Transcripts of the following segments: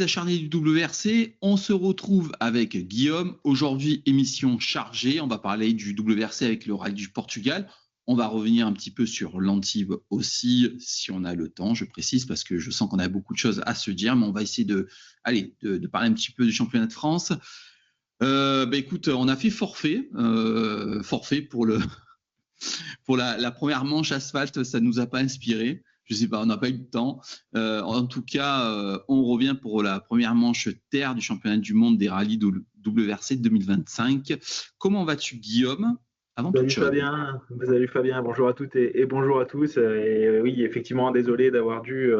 acharnés du WRC, on se retrouve avec Guillaume. Aujourd'hui, émission chargée. On va parler du WRC avec le Rallye du Portugal. On va revenir un petit peu sur l'Antibes aussi, si on a le temps, je précise, parce que je sens qu'on a beaucoup de choses à se dire, mais on va essayer de parler un petit peu du championnat de France. Écoute, on a fait forfait pour la première manche asphalte, ça ne nous a pas inspiré. Je ne sais pas, on n'a pas eu le temps. En tout cas, on revient pour la première manche terre du championnat du monde des rallyes WRC 2025. Comment vas-tu, Guillaume? Avant toute chose. Salut Fabien, bonjour à toutes et bonjour à tous. Oui, effectivement, désolé d'avoir dû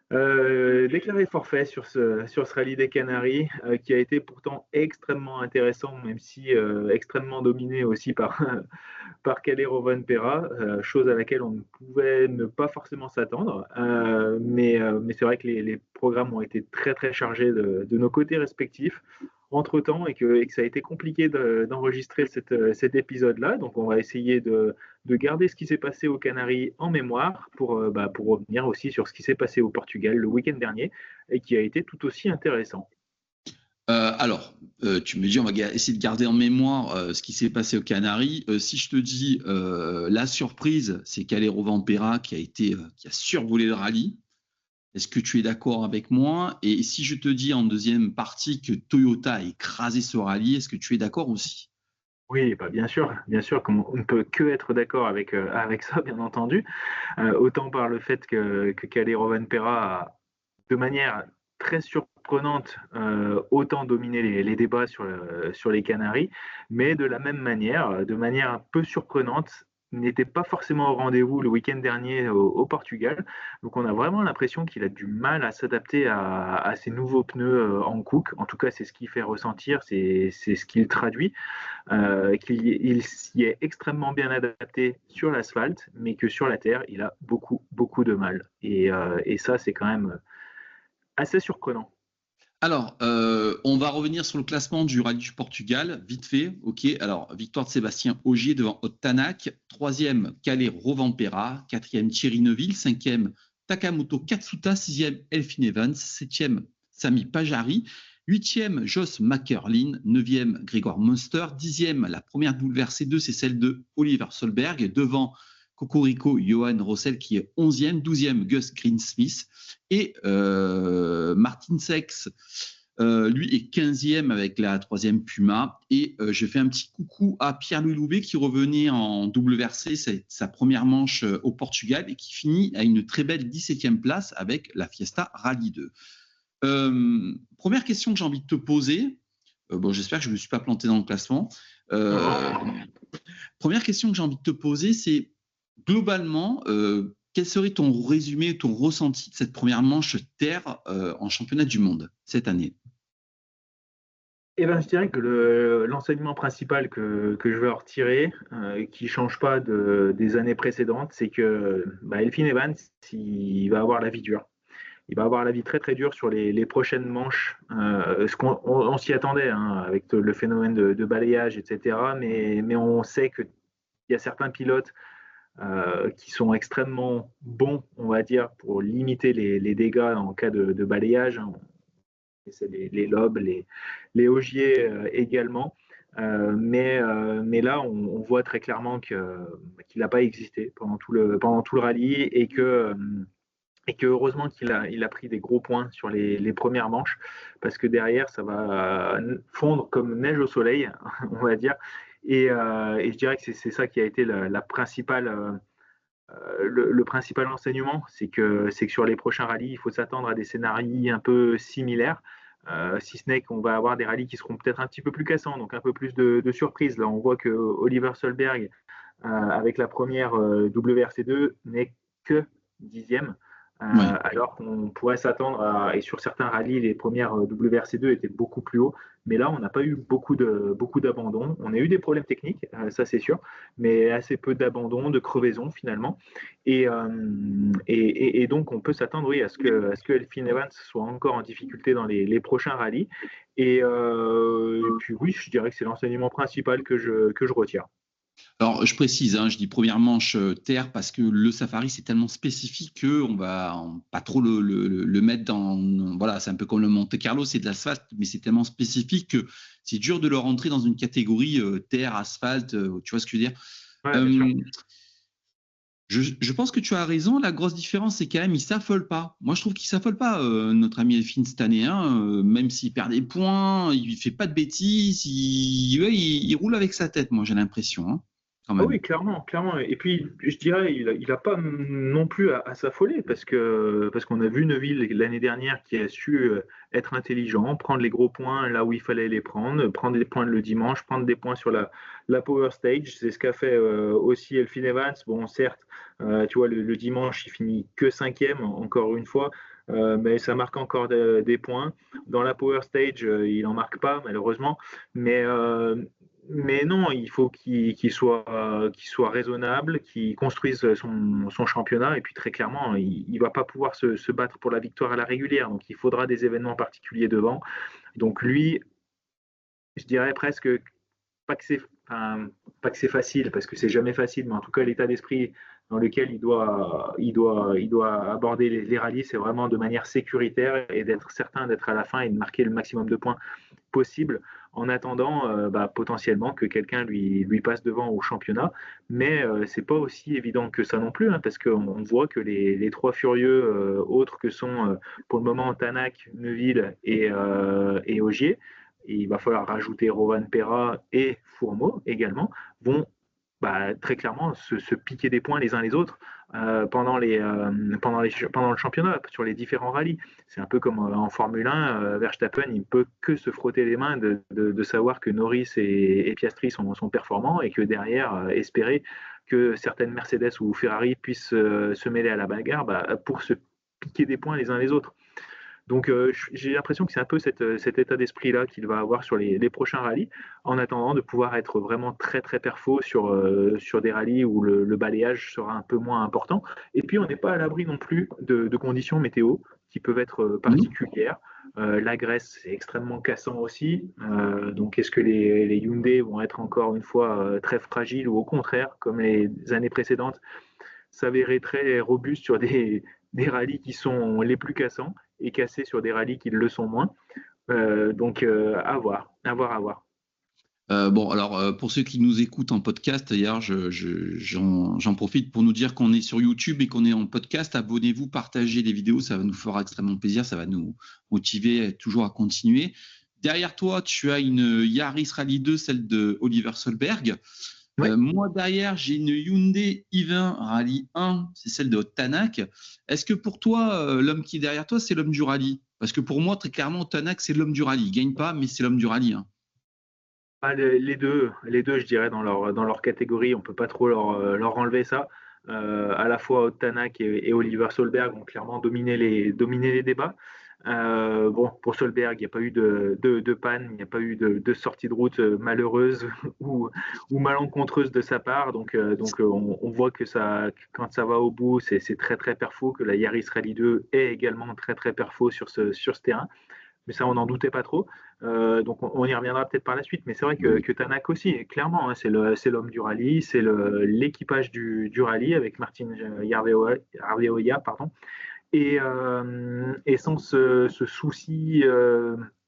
déclarer forfait sur ce rallye des Canaries, qui a été pourtant extrêmement intéressant, même si extrêmement dominé aussi par, par Kalle Rovanperä, chose à laquelle on ne pouvait ne pas forcément s'attendre. Mais c'est vrai que les programmes ont été très très chargés de nos côtés respectifs entre-temps et que ça a été compliqué d'enregistrer cet épisode-là. Donc on va essayer de garder ce qui s'est passé aux Canaries en mémoire pour revenir aussi sur ce qui s'est passé au Portugal le week-end dernier et qui a été tout aussi intéressant. Tu me dis, on va essayer de garder en mémoire ce qui s'est passé aux Canaries. Si je te dis la surprise, c'est Kalle Rovanperä qui a survolé le rallye. Est-ce que tu es d'accord avec moi? Et si je te dis en deuxième partie que Toyota a écrasé ce rallye, est-ce que tu es d'accord aussi? Oui, bien sûr, comme on ne peut que être d'accord avec ça, bien entendu. Autant par le fait que Kalle Rovanperä a, de manière très surprenante, autant dominé les débats sur les Canaries, mais de la même manière, de manière un peu surprenante, n'était pas forcément au rendez-vous le week-end dernier au Portugal. Donc on a vraiment l'impression qu'il a du mal à s'adapter à ces nouveaux pneus en Cook. En tout cas, c'est ce qu'il fait ressentir, c'est ce qu'il traduit. Qu'il s'y est extrêmement bien adapté sur l'asphalte, mais que sur la terre, il a beaucoup de mal. Et ça, c'est quand même assez surprenant. Alors, on va revenir sur le classement du Rallye du Portugal, vite fait. Ok. Alors, victoire de Sébastien Ogier devant Ott Tanak. Troisième, Kalle Rovanperä. Quatrième, Thierry Neuville. Cinquième, Takamoto Katsuta. Sixième, Elfyn Evans. Septième, Sami Pajari. Huitième, Jos Makerlin. Neuvième, Grégoire Munster. Dixième, la première WRC2, c'est celle de Oliver Solberg. Devant Cocorico, Johan Rossel qui est 11e, 12e Gus Greensmith et Martin Sex, lui est 15e avec la 3e Puma. Et je fais un petit coucou à Pierre-Louis Loubet qui revenait en WRC, c'est sa première manche au Portugal et qui finit à une très belle 17e place avec la Fiesta Rally 2. Première question que j'ai envie de te poser, j'espère que je ne me suis pas planté dans le classement. Première question que j'ai envie de te poser, c'est globalement, quel serait ton résumé, ton ressenti de cette première manche terre en championnat du monde cette année? Je dirais que l'enseignement principal que je veux en retirer, qui ne change pas des années précédentes, c'est que Elfyn Evans, il va avoir la vie dure. Il va avoir la vie très très dure sur les prochaines manches. On s'y attendait avec le phénomène de balayage, etc. Mais on sait qu'il y a certains pilotes qui sont extrêmement bons, on va dire, pour limiter les dégâts en cas de balayage. C'est les lobes, les augiers également. Mais là, on voit très clairement qu'il n'a pas existé pendant tout le rallye et que heureusement qu'il a pris des gros points sur les premières manches, parce que derrière, ça va fondre comme neige au soleil, on va dire. Et je dirais que c'est ça qui a été la principale, le principal enseignement, c'est que sur les prochains rallyes, il faut s'attendre à des scénarios un peu similaires, si ce n'est qu'on va avoir des rallyes qui seront peut-être un petit peu plus cassants, donc un peu plus de surprises. Là, on voit que Oliver Solberg, avec la première WRC2, n'est que 10e. Alors qu'on pourrait s'attendre et sur certains rallyes, les premières WRC2 étaient beaucoup plus hauts, mais là, on n'a pas eu beaucoup d'abandon. On a eu des problèmes techniques, ça c'est sûr, mais assez peu d'abandon, de crevaison finalement. Et donc, on peut s'attendre à ce que Elfyn Evans soit encore en difficulté dans les prochains rallyes. Et puis oui, je dirais que c'est l'enseignement principal que je retire. Alors, je précise, je dis première manche terre parce que le safari, c'est tellement spécifique qu'on va pas trop le mettre dans. Voilà, c'est un peu comme le Monte Carlo, c'est de l'asphalte, mais c'est tellement spécifique que c'est dur de le rentrer dans une catégorie terre, asphalte, tu vois ce que je veux dire. Ouais, bien sûr. Euh, je pense que tu as raison. La grosse différence, c'est quand même, il s'affole pas. Moi, je trouve qu'il s'affole pas, notre ami Elfin cette année. Même s'il perd des points, il fait pas de bêtises. Il roule avec sa tête, moi, j'ai l'impression, quand Ah même. oui, clairement, clairement. Et puis, je dirais, il a pas non plus à s'affoler parce qu'on a vu Neuville l'année dernière qui a su être intelligent, prendre les gros points là où il fallait les prendre, prendre des points le dimanche, prendre des points sur la Power Stage. C'est ce qu'a fait aussi Elfyn Evans. Bon, certes, tu vois, le dimanche, il finit que cinquième, encore une fois. Mais ça marque encore des points. Dans la Power Stage, il n'en marque pas, malheureusement. Mais, euh, mais non, il faut qu'il soit raisonnable, qu'il construise son championnat. Et puis très clairement, il ne va pas pouvoir se battre pour la victoire à la régulière. Donc il faudra des événements particuliers devant. Donc lui, je dirais presque pas que c'est enfin, pas que c'est facile, parce que c'est jamais facile, mais en tout cas l'état d'esprit dans lequel il doit aborder les rallyes, c'est vraiment de manière sécuritaire et d'être certain d'être à la fin et de marquer le maximum de points possible en attendant potentiellement que quelqu'un lui passe devant au championnat. Mais c'est pas aussi évident que ça non plus, parce qu'on voit que les trois furieux autres que sont pour le moment Tanak, Neuville et Ogier, et il va falloir rajouter Rovan Perra et Fourmeau également, vont très clairement se piquer des points les uns les autres pendant le championnat, sur les différents rallyes. C'est un peu comme en Formule 1, Verstappen, il ne peut que se frotter les mains de savoir que Norris et Piastri sont performants et que derrière, espérer que certaines Mercedes ou Ferrari puissent se mêler à la bagarre pour se piquer des points les uns les autres. Donc j'ai l'impression que c'est un peu cet état d'esprit-là qu'il va avoir sur les prochains rallyes, en attendant de pouvoir être vraiment très très perfo sur des rallyes où le balayage sera un peu moins important. Et puis on n'est pas à l'abri non plus de conditions météo qui peuvent être particulières. La Grèce, c'est extrêmement cassant aussi. Donc est-ce que les Hyundai vont être encore une fois très fragiles ou au contraire, comme les années précédentes, s'avérer très robuste sur des rallyes qui sont les plus cassants et cassés sur des rallyes qui le sont moins. Donc, à voir, à voir, à voir. Bon, alors pour ceux qui nous écoutent en podcast, d'ailleurs, j'en profite pour nous dire qu'on est sur YouTube et qu'on est en podcast. Abonnez-vous, partagez les vidéos, ça nous fera extrêmement plaisir, ça va nous motiver toujours à continuer. Derrière toi, tu as une Yaris Rally 2, celle de Oliver Solberg. Ouais. Moi, derrière, j'ai une Hyundai i20 Rally 1, c'est celle de Tanak. Est-ce que pour toi, l'homme qui est derrière toi, c'est l'homme du rallye? Parce que pour moi, très clairement, Tanak, c'est l'homme du rallye. Il gagne pas, mais c'est l'homme du rallye. Les deux, je dirais, dans leur catégorie, on ne peut pas trop leur enlever ça. À la fois Tanak et Oliver Solberg ont clairement dominé les débats. Bon, pour Solberg, il n'y a pas eu de panne, il n'y a pas eu de sortie de route malheureuse ou malencontreuse de sa part. Donc on voit que quand ça va au bout, c'est très très perfo, que la Yaris Rally 2 est également très très perfo sur ce terrain. Mais ça, on n'en doutait pas trop. Donc on y reviendra peut-être par la suite. Mais c'est vrai que Tanak aussi, clairement, c'est l'homme du rallye, c'est l'équipage du rallye avec Martin Yarveoya, pardon. Et sans ce souci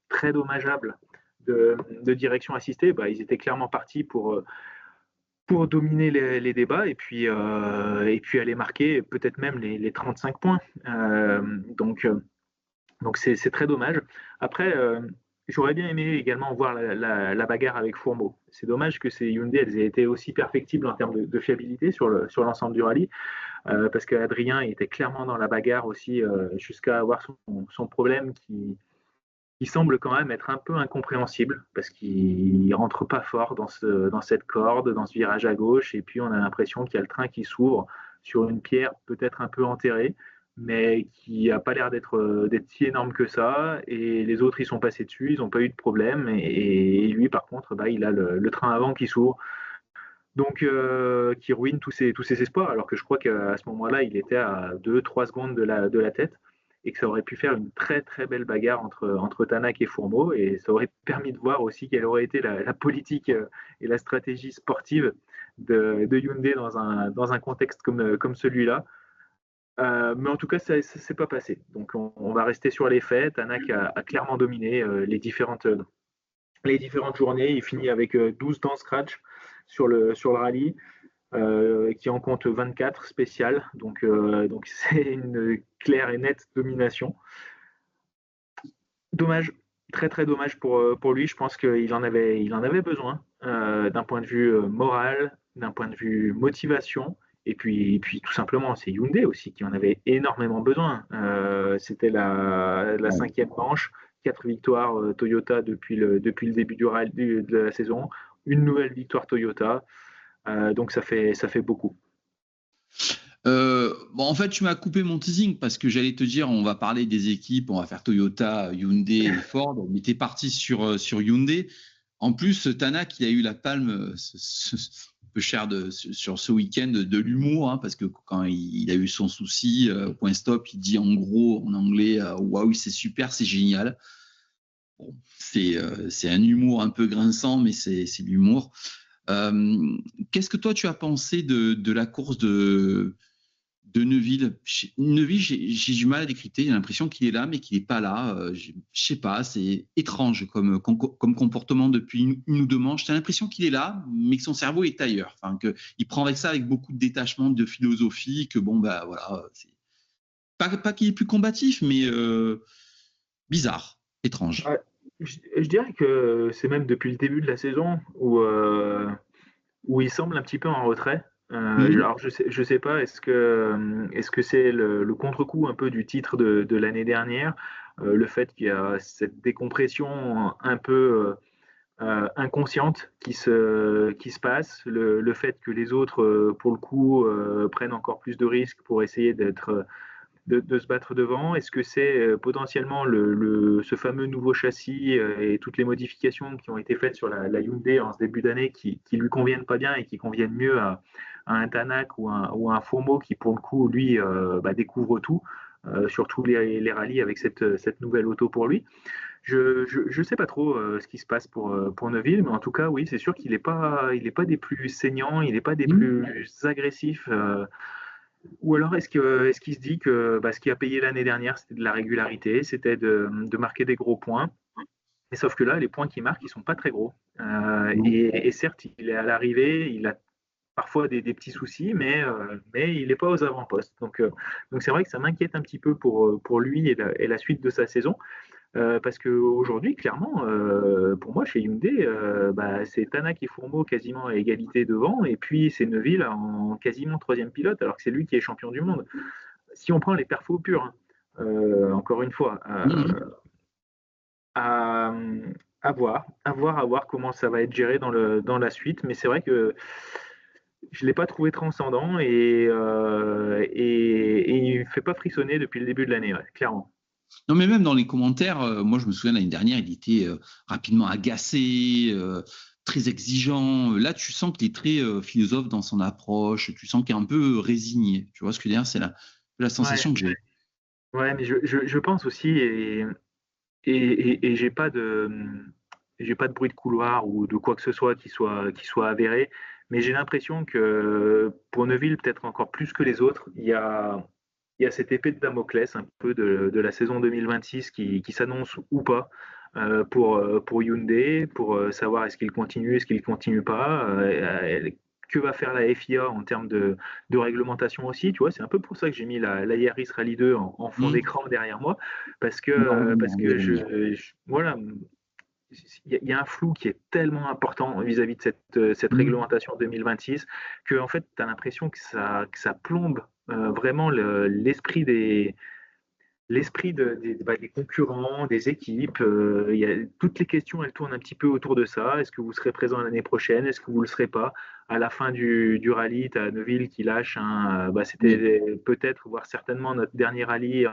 très dommageable de direction assistée, ils étaient clairement partis pour dominer les débats et puis aller marquer peut-être même les 35 points. Donc c'est très dommage. Après, j'aurais bien aimé également voir la bagarre avec Fourmeau. C'est dommage que ces Hyundai elles aient été aussi perfectibles en termes de fiabilité sur l'ensemble du rallye, parce qu'Adrien était clairement dans la bagarre aussi jusqu'à avoir son problème qui semble quand même être un peu incompréhensible, parce qu'il rentre pas fort dans cette corde, dans ce virage à gauche, et puis on a l'impression qu'il y a le train qui s'ouvre sur une pierre peut-être un peu enterrée, mais qui n'a pas l'air d'être si énorme que ça, et les autres ils sont passés dessus, ils n'ont pas eu de problème, et lui par contre, il a le train avant qui s'ouvre, donc qui ruine tous ses espoirs, alors que je crois qu'à ce moment-là, il était à 2-3 secondes de la tête, et que ça aurait pu faire une très très belle bagarre entre Tanak et Fourmeau, et ça aurait permis de voir aussi quelle aurait été la politique et la stratégie sportive de Hyundai dans un contexte comme celui-là. Mais en tout cas, ça ne s'est pas passé. Donc, on va rester sur les faits. Tanak a clairement dominé les différentes journées. Il finit avec 12 dans scratch sur le rallye, qui en compte 24 spéciales. Donc c'est une claire et nette domination. Dommage, très très dommage pour lui. Je pense qu'il en avait besoin d'un point de vue moral, d'un point de vue motivation. Et puis tout simplement, c'est Hyundai aussi qui en avait énormément besoin. C'était la cinquième manche, 4 victoires Toyota depuis le début de la saison, une nouvelle victoire Toyota. Donc ça fait beaucoup. En fait, tu m'as coupé mon teasing parce que j'allais te dire, on va parler des équipes, on va faire Toyota, Hyundai et Ford. Mais t'es parti sur Hyundai. En plus, Tanak, il a eu la palme peu cher sur ce week-end de l'humour, parce que quand il a eu son souci, point stop, il dit en gros en anglais, waouh, c'est super, c'est génial. Bon, c'est un humour un peu grinçant, mais c'est de l'humour. Qu'est-ce que toi tu as pensé de la course de Neuville? Neuville, j'ai du mal à décrypter. J'ai l'impression qu'il est là, mais qu'il n'est pas là. Je sais pas, c'est étrange comme comportement depuis une ou deux manches. J'ai l'impression qu'il est là, mais que son cerveau est ailleurs. Enfin, qu'il prend avec ça avec beaucoup de détachement, de philosophie, que bon, bah voilà, c'est pas qu'il est plus combatif, mais bizarre, étrange. Je dirais que c'est même depuis le début de la saison où il semble un petit peu en retrait. Alors je sais pas, est-ce que c'est le contre-coup un peu du titre de l'année dernière, le fait qu'il y a cette décompression un peu inconsciente qui se passe, le fait que les autres, pour le coup, prennent encore plus de risques pour essayer de se battre devant? Est-ce que c'est potentiellement ce fameux nouveau châssis et toutes les modifications qui ont été faites sur la Hyundai en ce début d'année qui lui conviennent pas bien et qui conviennent mieux à un Tanak ou un Fourmeau qui, pour le coup, lui, découvre tout, surtout les rallyes avec cette nouvelle auto pour lui? Je sais pas trop ce qui se passe pour Neuville, mais en tout cas, oui, c'est sûr qu'il est pas des plus saignants, il n'est pas des plus agressifs. Ou alors est-ce qu'il se dit que ce qui a payé l'année dernière, c'était de la régularité, c'était de marquer des gros points. Et sauf que là, les points qu'il marque, ils sont pas très gros. Et certes, il est à l'arrivée, il a parfois des petits soucis, mais il n'est pas aux avant-postes. Donc c'est vrai que ça m'inquiète un petit peu pour lui et la suite de sa saison. Parce qu'aujourd'hui, clairement, pour moi, chez Hyundai, c'est Tanak et Fourmeau quasiment à égalité devant, et puis c'est Neuville en quasiment troisième pilote, alors que c'est lui qui est champion du monde. Si on prend les perfos purs, encore une fois, à, à voir comment ça va être géré dans la suite, mais c'est vrai que je ne l'ai pas trouvé transcendant et il ne fait pas frissonner depuis le début de l'année, ouais, clairement. Non, mais même dans les commentaires, moi je me souviens l'année dernière, il était rapidement agacé, très exigeant. Là, tu sens qu'il est très philosophe dans son approche, tu sens qu'il est un peu résigné. Tu vois ce que je veux dire? C'est la sensation Ouais, que j'ai. ouais, mais je pense aussi, et j'ai pas de bruit de couloir ou de quoi que ce soit qui soit avéré, mais j'ai l'impression que pour Neuville, peut-être encore plus que les autres, il y a cette épée de Damoclès un peu de la saison 2026 qui s'annonce ou pas pour Hyundai, pour savoir est-ce qu'il continue, est-ce qu'il continue pas, que va faire la FIA en termes de réglementation aussi, tu vois, c'est un peu pour ça que j'ai mis la Yaris Rally 2 en fond d'écran derrière moi, parce que voilà, il y a un flou qui est tellement important vis-à-vis de cette réglementation 2026 que en fait, tu as l'impression que ça plombe vraiment l'esprit des concurrents, des équipes. Toutes les questions, elles tournent un petit peu autour de ça. Est-ce que vous serez présent l'année prochaine? Est-ce que vous ne le serez pas? À la fin du rallye, tu as Neuville qui lâche c'était peut-être, voire certainement notre dernier rallye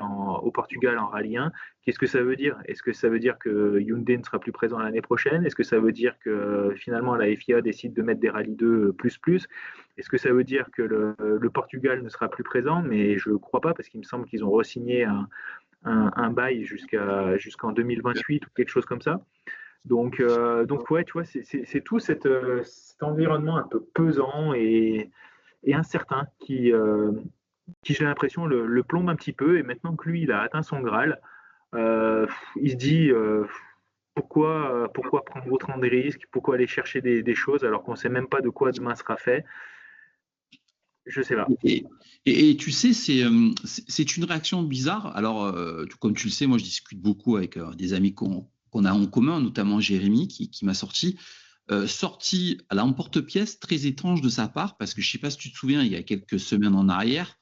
au Portugal en rallye 1. Qu'est-ce que ça veut dire? Est-ce que ça veut dire que Hyundai ne sera plus présent l'année prochaine? Est-ce que ça veut dire que finalement la FIA décide de mettre des rallyes 2 plus? Est-ce que ça veut dire que le Portugal ne sera plus présent? Mais je ne crois pas, parce qu'il me semble qu'ils ont re-signé un bail jusqu'en 2028 ou quelque chose comme ça. Donc ouais, tu vois, c'est tout cet environnement un peu pesant et incertain qui j'ai l'impression, le plombe un petit peu. Et maintenant que lui, il a atteint son Graal, il se dit pourquoi prendre autant de risques, pourquoi aller chercher des choses alors qu'on ne sait même pas de quoi demain sera fait. Je sais pas. Et tu sais, c'est une réaction bizarre. Alors, comme tu le sais, moi, je discute beaucoup avec des amis qu'on a en commun, notamment Jérémy, qui m'a sorti à l'emporte-pièce, très étrange de sa part, parce que je ne sais pas si tu te souviens, il y a quelques semaines en arrière,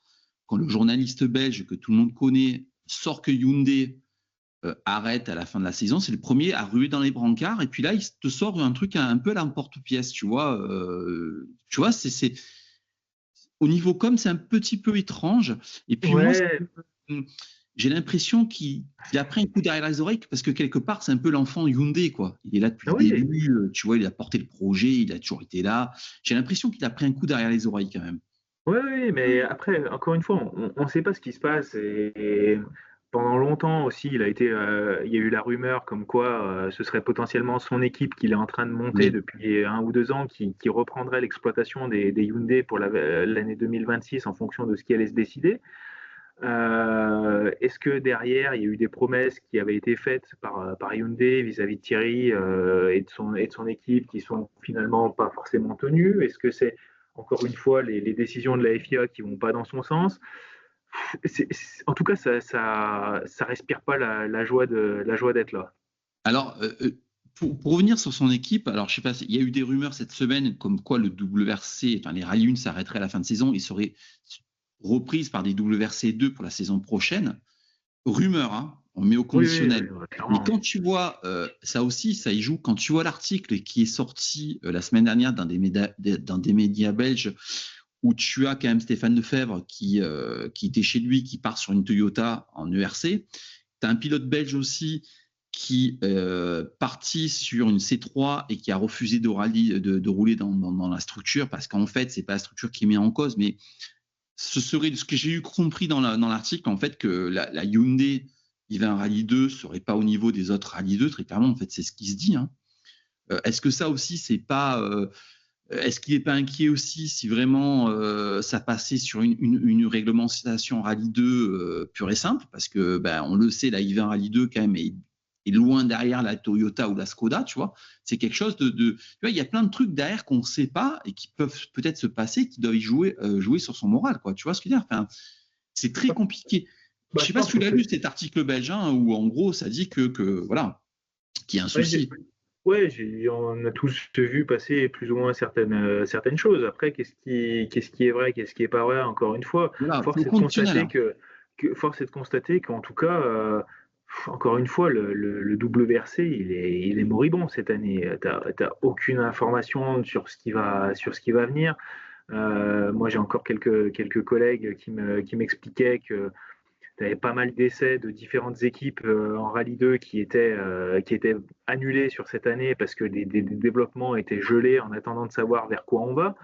quand le journaliste belge que tout le monde connaît sort que Hyundai arrête à la fin de la saison, c'est le premier à ruer dans les brancards, et puis là, il te sort un truc un peu à l'emporte-pièce, tu vois. C'est au niveau com, c'est un petit peu étrange. Et puis moi, Ouais, j'ai l'impression qu'il a pris un coup derrière les oreilles parce que quelque part, c'est un peu l'enfant Hyundai, quoi. Il est là depuis ah le oui, début, tu vois, il a porté le projet, il a toujours été là. J'ai l'impression qu'il a pris un coup derrière les oreilles quand même. ouais, ouais, mais après, encore une fois, on ne sait pas ce qui se passe. Et pendant longtemps aussi, il y a eu la rumeur comme quoi ce serait potentiellement son équipe qu'il est en train de monter Oui. depuis 1 ou 2 ans qui reprendrait l'exploitation des Hyundai pour l'année 2026 en fonction de ce qui allait se décider. Est-ce que derrière, il y a eu des promesses qui avaient été faites par Hyundai vis-à-vis de Thierry et de son équipe qui sont finalement pas forcément tenues? Est-ce que c'est encore une fois les décisions de la FIA qui vont pas dans son sens? En tout cas, ça respire pas la joie d'être là. Alors, pour revenir sur son équipe, alors je sais pas, il y a eu des rumeurs cette semaine comme quoi le WRC, enfin les Rally 1 s'arrêteraient à la fin de saison et seraient reprises par des WRC 2 pour la saison prochaine. Rumeur, hein, on met au Oui, oui, conditionnel. oui, Mais clairement. quand tu vois, ça aussi, ça y joue, quand tu vois l'article qui est sorti la semaine dernière dans des médias belges, où tu as quand même Stéphane Lefebvre qui était chez lui, qui part sur une Toyota en ERC. Tu as un pilote belge aussi qui parti sur une C3 et qui a refusé de rouler dans la structure parce qu'en fait, c'est pas la structure qui met en cause, mais ce serait ce que j'ai eu compris dans l'article, en fait, que la Hyundai Ivan Rally 2 serait pas au niveau des autres Rally 2, très clairement, en fait, c'est ce qui se dit. Hein. Est-ce que ça aussi, c'est pas. Est-ce qu'il n'est pas inquiet aussi si vraiment ça passait sur une réglementation Rally 2 pure et simple? Parce que, ben, on le sait, la i20 Rally 2, quand même, est loin derrière la Toyota ou la Skoda, tu vois. C'est quelque chose tu vois, il y a plein de trucs derrière qu'on ne sait pas et qui peuvent peut-être se passer, qui doivent y jouer sur son moral, quoi. Tu vois ce que je veux dire? Enfin, c'est très compliqué. Je ne Bah, sais je pas si pense tu que l'as c'est. lu, cet article belge, hein, où en gros, ça dit voilà, qu'il y a un Ouais, souci. ouais, on a tous vu passer plus ou moins certaines choses. Après, qu'est-ce qui est vrai, qu'est-ce qui est pas vrai, encore une fois, Voilà, c'est au force est de conditionnel. constater Hein. force est de constater qu'en tout cas, encore une fois, le WRC, il est moribond cette année. T'as aucune information sur ce qui va venir. Moi, j'ai encore quelques collègues qui m'expliquaient que tu avais pas mal d'essais de différentes équipes en Rallye 2 qui étaient annulés sur cette année parce que des développements étaient gelés en attendant de savoir vers quoi on va.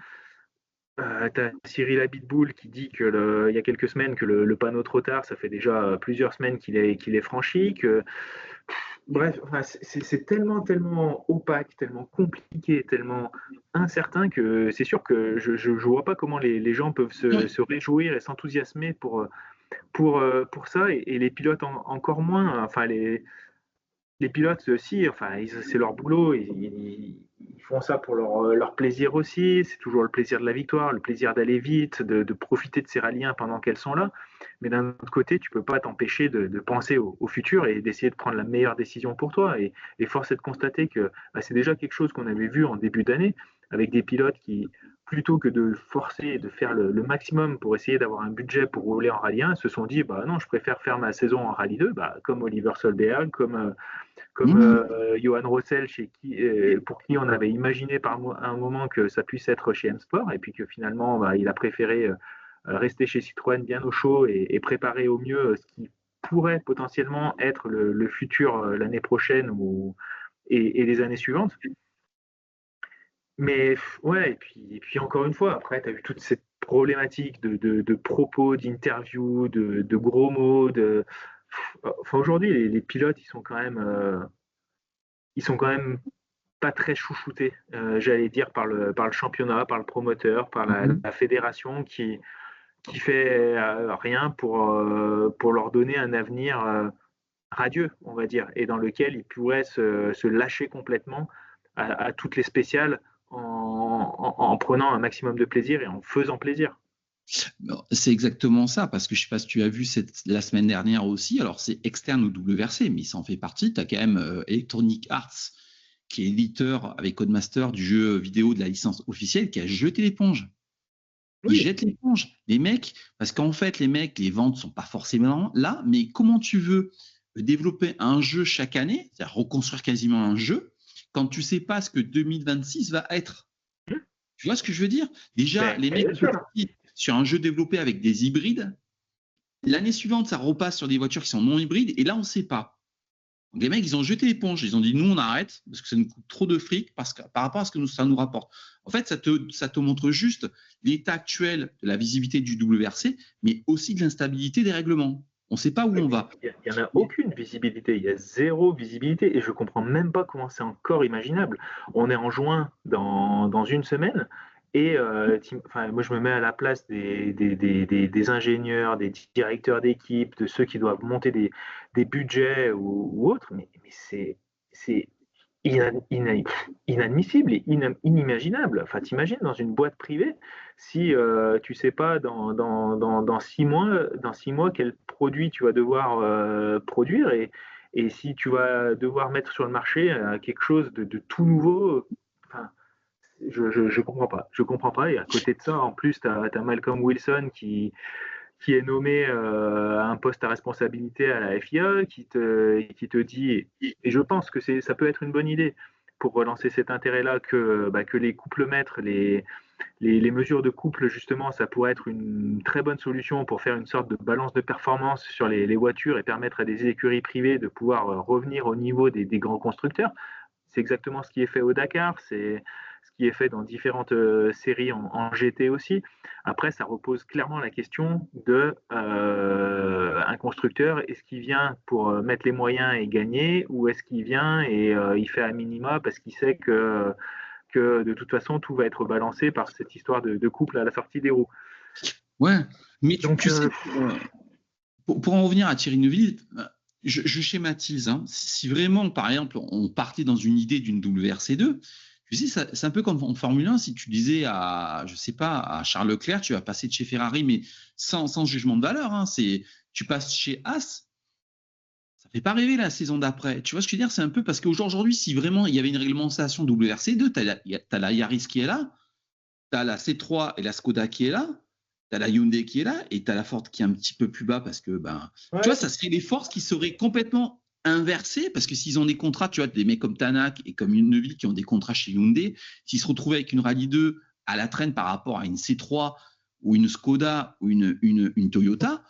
Tu as Cyril Abitboul qui dit il y a quelques semaines que le panneau trop tard, ça fait déjà plusieurs semaines qu'il est franchi. Bref, enfin, c'est tellement opaque, tellement compliqué, tellement incertain que c'est sûr que je vois pas comment les gens peuvent Ouais. se réjouir et s'enthousiasmer pour ça, et les pilotes encore moins. Enfin, les pilotes aussi, enfin, c'est leur boulot, ils font ça pour leur plaisir aussi. C'est toujours le plaisir de la victoire, le plaisir d'aller vite, de profiter de ces rallyes pendant qu'elles sont là. Mais d'un autre côté, tu peux pas t'empêcher de penser au futur et d'essayer de prendre la meilleure décision pour toi. Et force est de constater que bah, c'est déjà quelque chose qu'on avait vu en début d'année avec des pilotes qui, plutôt que de forcer et de faire le maximum pour essayer d'avoir un budget pour rouler en rallye 1, se sont dit bah non, je préfère faire ma saison en rallye 2, bah, comme Oliver Solberg, comme Mmh. Johan Rossel, pour qui on avait imaginé un moment que ça puisse être chez M-Sport, et puis que finalement, bah, il a préféré rester chez Citroën bien au chaud et préparer au mieux ce qui pourrait potentiellement être le futur l'année prochaine et les années suivantes. Mais ouais, et puis encore une fois, après, tu as eu toute cette problématique de propos, d'interviews, de gros mots. Enfin, aujourd'hui, les pilotes, ils sont quand même pas très chouchoutés, j'allais dire, par le championnat, par le promoteur, par la fédération qui fait rien pour leur donner un avenir radieux, on va dire, et dans lequel ils pourraient se lâcher complètement à toutes les spéciales en prenant un maximum de plaisir et en faisant plaisir. C'est exactement ça, parce que je ne sais pas si tu as vu la semaine dernière aussi, alors c'est externe au WRC, mais ça en fait partie. Tu as quand même Electronic Arts, qui est éditeur avec Codemaster du jeu vidéo de la licence officielle, qui a jeté l'éponge. Ils jettent l'éponge. Les mecs, parce qu'en fait, les ventes ne sont pas forcément là, mais comment tu veux développer un jeu chaque année, c'est-à-dire reconstruire quasiment un jeu, quand tu ne sais pas ce que 2026 va être? Tu vois ce que je veux dire? Déjà, les mecs sont partis sur un jeu développé avec des hybrides. L'année suivante, ça repasse sur des voitures qui sont non hybrides, et là, on ne sait pas. Donc, les mecs, ils ont jeté l'éponge. Ils ont dit, nous, on arrête, parce que ça nous coûte trop de fric par rapport à ce que ça nous rapporte. En fait, ça te montre juste l'état actuel de la visibilité du WRC, mais aussi de l'instabilité des règlements. On ne sait pas où on va. Il n'y en a aucune visibilité, il y a zéro visibilité, et je ne comprends même pas comment c'est encore imaginable. On est en juin dans une semaine, et moi je me mets à la place des ingénieurs, des directeurs d'équipe, de ceux qui doivent monter des budgets ou autres, mais c'est inadmissible et inimaginable. Enfin, t'imagines dans une boîte privée, si tu sais pas dans 6 mois quel produit tu vas devoir produire et si tu vas devoir mettre sur le marché quelque chose de tout nouveau. Enfin, je comprends pas. Je comprends pas. Et à côté de ça, en plus, tu as Malcolm Wilson qui est nommé à un poste à responsabilité à la FIA, qui te dit, et je pense que ça peut être une bonne idée pour relancer cet intérêt-là, que les couplemètres, les mesures de couple, justement, ça pourrait être une très bonne solution pour faire une sorte de balance de performance sur les voitures et permettre à des écuries privées de pouvoir revenir au niveau des grands constructeurs. C'est exactement ce qui est fait au Dakar, c'est ce qui est fait dans différentes séries en GT aussi. Après, ça repose clairement la question de un constructeur, est-ce qu'il vient pour mettre les moyens et gagner, ou est-ce qu'il vient et il fait à minima parce qu'il sait que de toute façon, tout va être balancé par cette histoire de couple à la sortie des roues. Ouais, mais tu sais, pour en revenir à Thierry Neuville, je schématise. Hein. Si vraiment, par exemple, on partait dans une idée d'une WRC2, tu sais, c'est un peu comme en Formule 1, si tu disais à Charles Leclerc, tu vas passer de chez Ferrari, mais sans jugement de valeur. Hein, tu passes chez As, ça ne fait pas rêver la saison d'après. Tu vois ce que je veux dire? C'est un peu parce qu'aujourd'hui, si vraiment il y avait une réglementation WRC2, tu as la Yaris qui est là, tu as la C3 et la Skoda qui est là, tu as la Hyundai qui est là et tu as la Ford qui est un petit peu plus bas parce que, tu vois, ça serait les forces qui seraient complètement inversées parce que s'ils ont des contrats, tu vois, des mecs comme Tanak et comme Neuville qui ont des contrats chez Hyundai, s'ils se retrouvaient avec une Rallye 2 à la traîne par rapport à une C3 ou une Skoda ou une Toyota,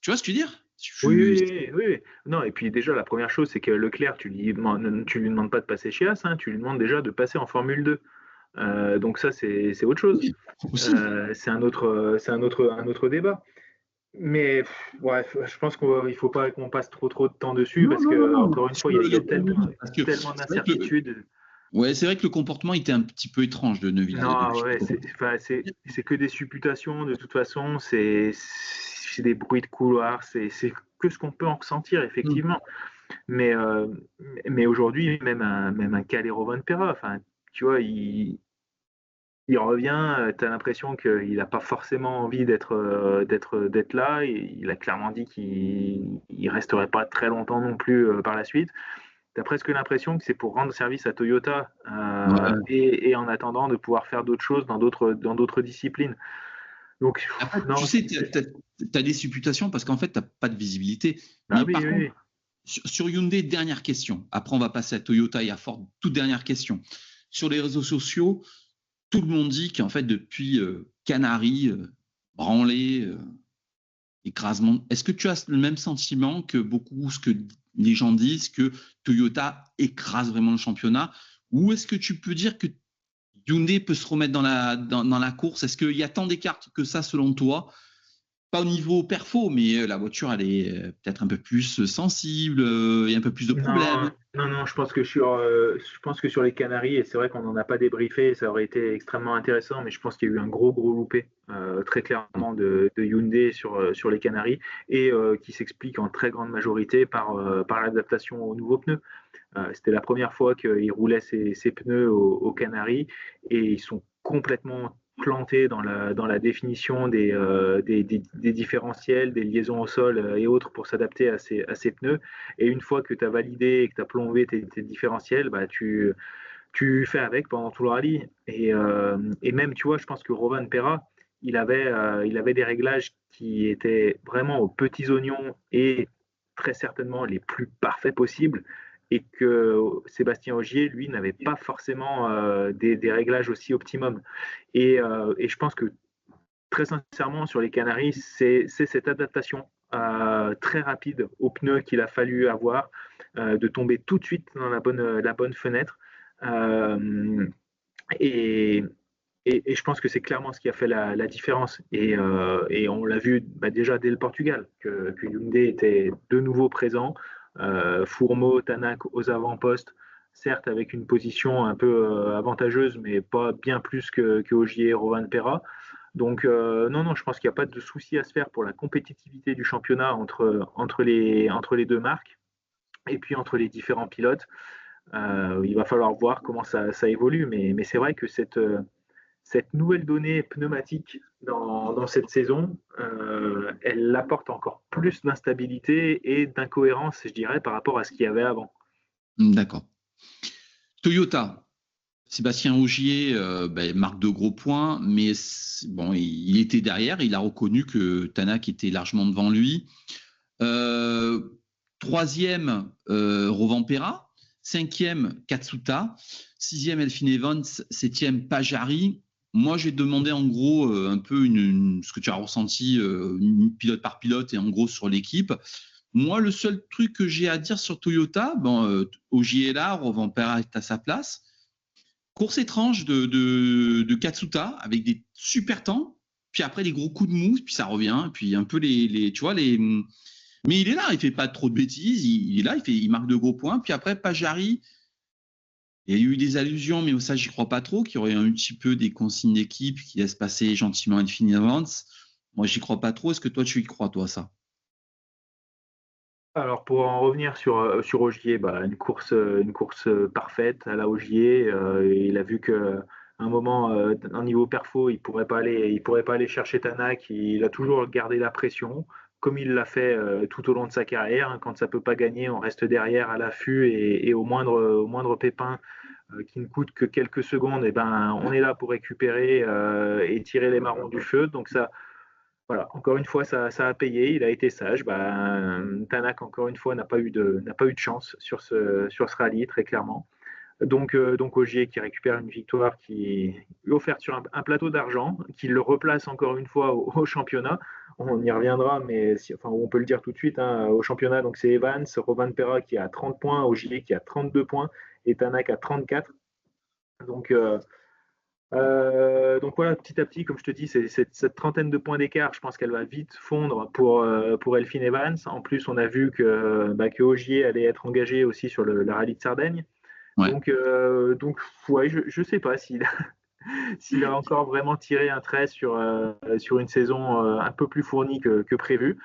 tu vois ce que je veux dire? Oui. Non, et puis déjà, la première chose, c'est que Leclerc, tu lui demandes pas de passer chez As, hein, tu lui demandes déjà de passer en Formule 2. Donc ça, c'est autre chose. C'est un autre débat. Mais je pense qu'il ne faut pas qu'on passe trop de temps dessus parce que, encore une fois, il y a tellement d'incertitudes. Ouais, c'est vrai que le comportement était un petit peu étrange de Neuville. Non, c'est que des supputations. De toute façon, c'est des bruits de couloir. C'est que ce qu'on peut en ressentir, effectivement. Mais aujourd'hui, même un Calero Vanpera, tu vois, il revient, tu as l'impression qu'il n'a pas forcément envie d'être là. Il a clairement dit qu'il ne resterait pas très longtemps non plus par la suite. Tu as presque l'impression que c'est pour rendre service à Toyota et en attendant de pouvoir faire d'autres choses dans d'autres disciplines. Donc, après, tu sais, tu as des supputations parce qu'en fait, tu n'as pas de visibilité. Mais par contre, sur Hyundai, dernière question. Après, on va passer à Toyota et à Ford. Toute dernière question. Sur les réseaux sociaux, tout le monde dit qu'en fait, depuis Canary, branlé, écrasement, est-ce que tu as le même sentiment que ce que les gens disent, que Toyota écrase vraiment le championnat? Ou est-ce que tu peux dire que Hyundai peut se remettre dans la course? Est-ce qu'il y a tant d'écart que ça selon toi? pas au niveau perfo, mais la voiture, elle est peut-être un peu plus sensible, et un peu plus de Non, problèmes. non, non, je pense que sur les Canaries, et c'est vrai qu'on n'en a pas débriefé, ça aurait été extrêmement intéressant, mais je pense qu'il y a eu un gros, gros loupé, très clairement, de Hyundai sur les Canaries, et qui s'explique en très grande majorité par l'adaptation aux nouveaux pneus. C'était la première fois qu'il roulait ses pneus aux Canaries et ils sont complètement plantés dans la définition des différentiels, des liaisons au sol et autres pour s'adapter à ces pneus. Et une fois que tu as validé et que tu as plombé tes différentiels, bah, tu fais avec pendant tout le rallye. Et même, tu vois, je pense que Rovan Perra, il avait des réglages qui étaient vraiment aux petits oignons et très certainement les plus parfaits possibles. Et que Sébastien Ogier, lui, n'avait pas forcément des réglages aussi optimum. Et je pense que très sincèrement, sur les Canaries, c'est cette adaptation très rapide aux pneus qu'il a fallu avoir, de tomber tout de suite dans la bonne fenêtre. Euh, et, et je pense que c'est clairement ce qui a fait la différence. Et on l'a vu déjà dès le Portugal, que Hyundai était de nouveau présent. Fourmeau, Tanak aux avant-postes, certes avec une position un peu avantageuse, mais pas bien plus que Ogier et Rovan Perra. Donc non, non, je pense qu'il n'y a pas de souci à se faire pour la compétitivité du championnat entre les deux marques et puis entre les différents pilotes. Il va falloir voir comment ça évolue, mais c'est vrai que cette nouvelle donnée pneumatique dans cette saison, elle apporte encore plus d'instabilité et d'incohérence, je dirais, par rapport à ce qu'il y avait avant. D'accord. Toyota, Sébastien Ogier marque de gros points, mais bon, il était derrière. Il a reconnu que Tanak était largement devant lui. Troisième, Rovanpera. Cinquième, Katsuta. Sixième, Elfyn Evans. Septième, Pajari. Moi, j'ai demandé en gros un peu ce que tu as ressenti pilote par pilote et en gros sur l'équipe. Moi, le seul truc que j'ai à dire sur Toyota, Ogier est là, Rovanpera est à sa place. Course étrange de Katsuta avec des super temps, puis après des gros coups de mou, puis ça revient, puis un peu tu vois, mais il est là, il fait pas trop de bêtises, il est là, il marque de gros points, puis après Pajari, il y a eu des allusions, mais ça j'y crois pas trop, qu'il y aurait un petit peu des consignes d'équipe qui laissent passer gentiment Elfyn Evans. Moi j'y crois pas trop, est-ce que toi tu y crois toi ça? Alors pour en revenir sur Ogier, une course parfaite à la Ogier. Il a vu que un moment, un niveau perfo, il pourrait pas aller chercher Tanak. Il a toujours gardé la pression, comme il l'a fait tout au long de sa carrière. Quand ça peut pas gagner, on reste derrière à l'affût et au moindre pépin qui ne coûte que quelques secondes, et ben on est là pour récupérer et tirer les marrons du feu. Donc ça. Voilà, encore une fois, ça a payé, il a été sage. Tanak, encore une fois, n'a pas eu de chance sur ce rallye, très clairement. Donc Ogier qui récupère une victoire qui est offerte sur un plateau d'argent, qui le replace encore une fois au championnat. On y reviendra, mais on peut le dire tout de suite, hein, au championnat, donc c'est Evans, Rovanpera qui a 30 points, Ogier qui a 32 points et Tanak a 34. Donc, donc voilà, petit à petit, comme je te dis, cette trentaine de points d'écart, je pense qu'elle va vite fondre pour Elfyn Evans. En plus, on a vu que Ogier allait être engagé aussi sur le rallye de Sardaigne. Ouais. Donc ouais, je ne sais pas s'il a encore vraiment tiré un trait sur une saison un peu plus fournie que prévu.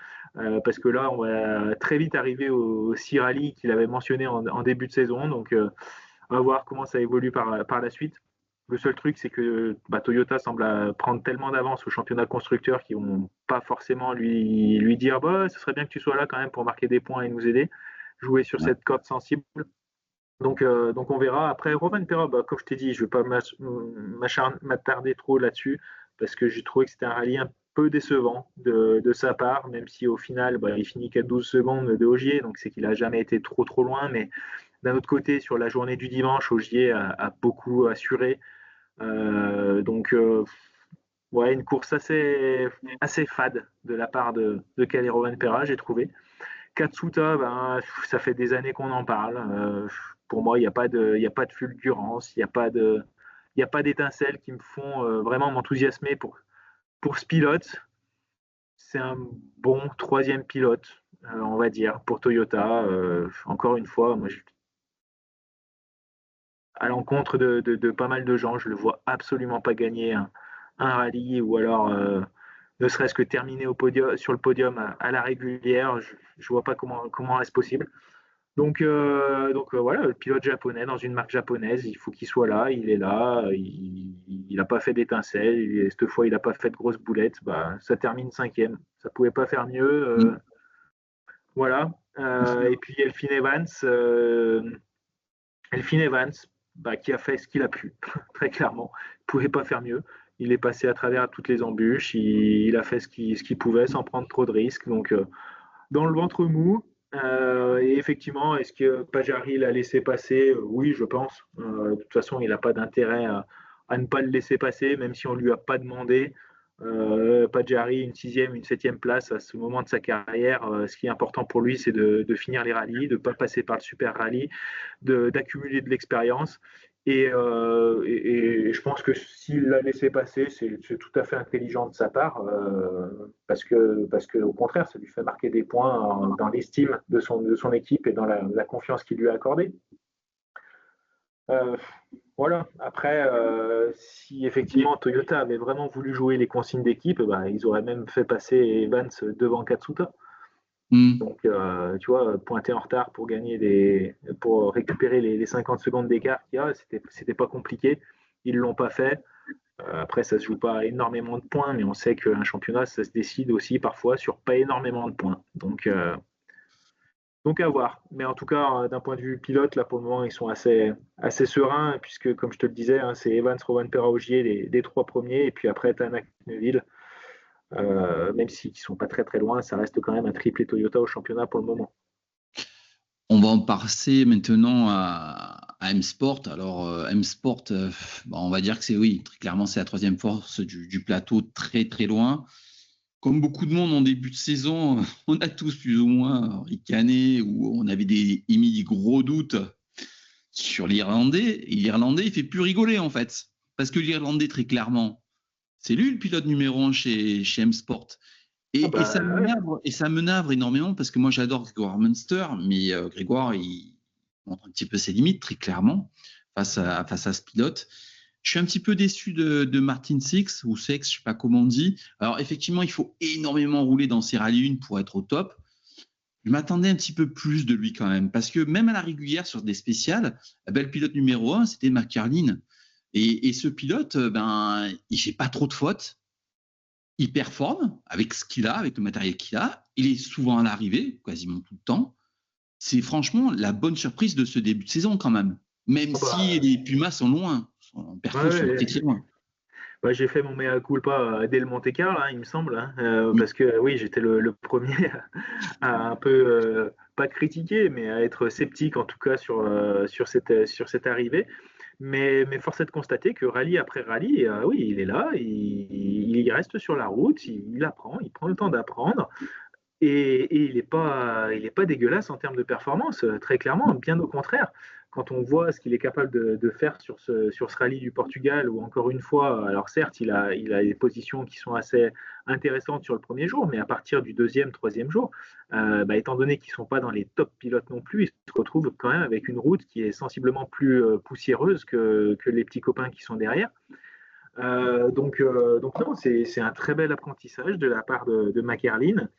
Parce que là, on va très vite arriver aux 6 rallyes qu'il avait mentionné en début de saison. Donc, on va voir comment ça évolue par la suite. Le seul truc, c'est que Toyota semble prendre tellement d'avance au championnat constructeur qu'ils vont pas forcément lui dire ce serait bien que tu sois là quand même pour marquer des points et nous aider, jouer sur Ouais. cette corde sensible. Donc on verra. Après, Rovan Perra, comme je t'ai dit, je ne vais pas m'attarder trop là-dessus parce que j'ai trouvé que c'était un rallye un peu décevant de sa part, même si au final, il finit qu'à 12 secondes de Ogier, donc c'est qu'il n'a jamais été trop trop loin. Mais d'un autre côté, sur la journée du dimanche, Ogier a beaucoup assuré. Ouais, une course assez fade de la part de Kalle Rovan Perra, j'ai trouvé. Katsuta, ça fait des années qu'on en parle. Pour moi, il y a pas de fulgurance, il y a pas d'étincelles qui me font vraiment m'enthousiasmer pour ce pilote. c'est un bon troisième pilote, on va dire, pour Toyota. Encore une fois, moi, à l'encontre de pas mal de gens, je le vois absolument pas gagner un rallye ou alors ne serait-ce que terminer sur le podium à la régulière. Je vois pas comment est-ce possible. Donc voilà, le pilote japonais dans une marque japonaise, il faut qu'il soit là, il est là, il n'a pas fait d'étincelles, cette fois il n'a pas fait de grosses boulettes, bah, ça termine cinquième, ça pouvait pas faire mieux, voilà. Et puis Elfyn Evans, bah, qui a fait ce qu'il a pu, très clairement, il pouvait pas faire mieux. Il est passé à travers toutes les embûches, il a fait ce qu'il pouvait sans prendre trop de risques, donc dans le ventre mou. Et effectivement, est-ce que Pajari l'a laissé passer? Oui, je pense. De toute façon, il n'a pas d'intérêt à ne pas le laisser passer, même si on ne lui a pas demandé. Pajari, une sixième, une septième place à ce moment de sa carrière. Ce qui est important pour lui, c'est de finir les rallyes, de ne pas passer par le super rallye, d'accumuler de l'expérience. Et je pense que s'il l'a laissé passer, c'est tout à fait intelligent de sa part, parce que au contraire, ça lui fait marquer des points dans l'estime de son équipe et dans la confiance qu'il lui a accordée. Euh, voilà. Après, si effectivement Toyota avait vraiment voulu jouer les consignes d'équipe, bah, ils auraient même fait passer Evans devant Katsuta. Donc, tu vois, pointer en retard pour récupérer les 50 secondes d'écart qu'il y a, c'était pas compliqué. Ils l'ont pas fait. Après, ça se joue pas énormément de points, mais on sait qu'un championnat, ça se décide aussi parfois sur pas énormément de points. Donc à voir. Mais en tout cas, d'un point de vue pilote, là pour le moment, ils sont assez sereins, puisque comme je te le disais, hein, c'est Evans, Rovanperä, Ogier les trois premiers, et puis après Tanak, Neuville. Même s'ils ne sont pas très très loin, ça reste quand même un triplé Toyota au championnat pour le moment. On va en passer maintenant à M-Sport. Alors, M-Sport, on va dire que très clairement, c'est la troisième force du plateau, très très loin. Comme beaucoup de monde en début de saison, on a tous plus ou moins ricané ou on avait émis des gros doutes sur l'Irlandais. Et l'Irlandais, il fait plus rigoler en fait. Parce que l'Irlandais, très clairement, c'est lui le pilote numéro 1 chez M-Sport. Et ça me navre énormément parce que moi j'adore Grégoire Munster, mais Grégoire il montre un petit peu ses limites très clairement face à ce pilote. Je suis un petit peu déçu de Martin Six ou Sex, je sais pas comment on dit. Alors effectivement, il faut énormément rouler dans ces rallyes 1 pour être au top. Je m'attendais un petit peu plus de lui quand même parce que même à la régulière sur des spéciales, le pilote numéro 1 c'était McCarlin. Et ce pilote, il fait pas trop de fautes. Il performe avec ce qu'il a, avec le matériel qu'il a. Il est souvent à l'arrivée, quasiment tout le temps. C'est franchement la bonne surprise de ce début de saison quand même. Même si les Pumas sont loin, en perso sont très très loin. Bah, j'ai fait mon mea culpa dès le Monte-Carlo, il me semble, parce que oui, j'étais le premier à un peu, pas critiquer, mais à être sceptique en tout cas sur cette arrivée. Mais force est de constater que rallye après rallye, oui, il est là, il reste sur la route, il apprend, il prend le temps d'apprendre. Et il n'est pas dégueulasse en termes de performance, très clairement, bien au contraire. Quand on voit ce qu'il est capable de faire sur ce rallye du Portugal, où encore une fois, alors certes, il a des positions qui sont assez intéressantes sur le premier jour, mais à partir du deuxième, troisième jour, étant donné qu'ils ne sont pas dans les top pilotes non plus, ils se retrouvent quand même avec une route qui est sensiblement plus poussiéreuse que les petits copains qui sont derrière. Donc non, c'est un très bel apprentissage de la part de McCarlin.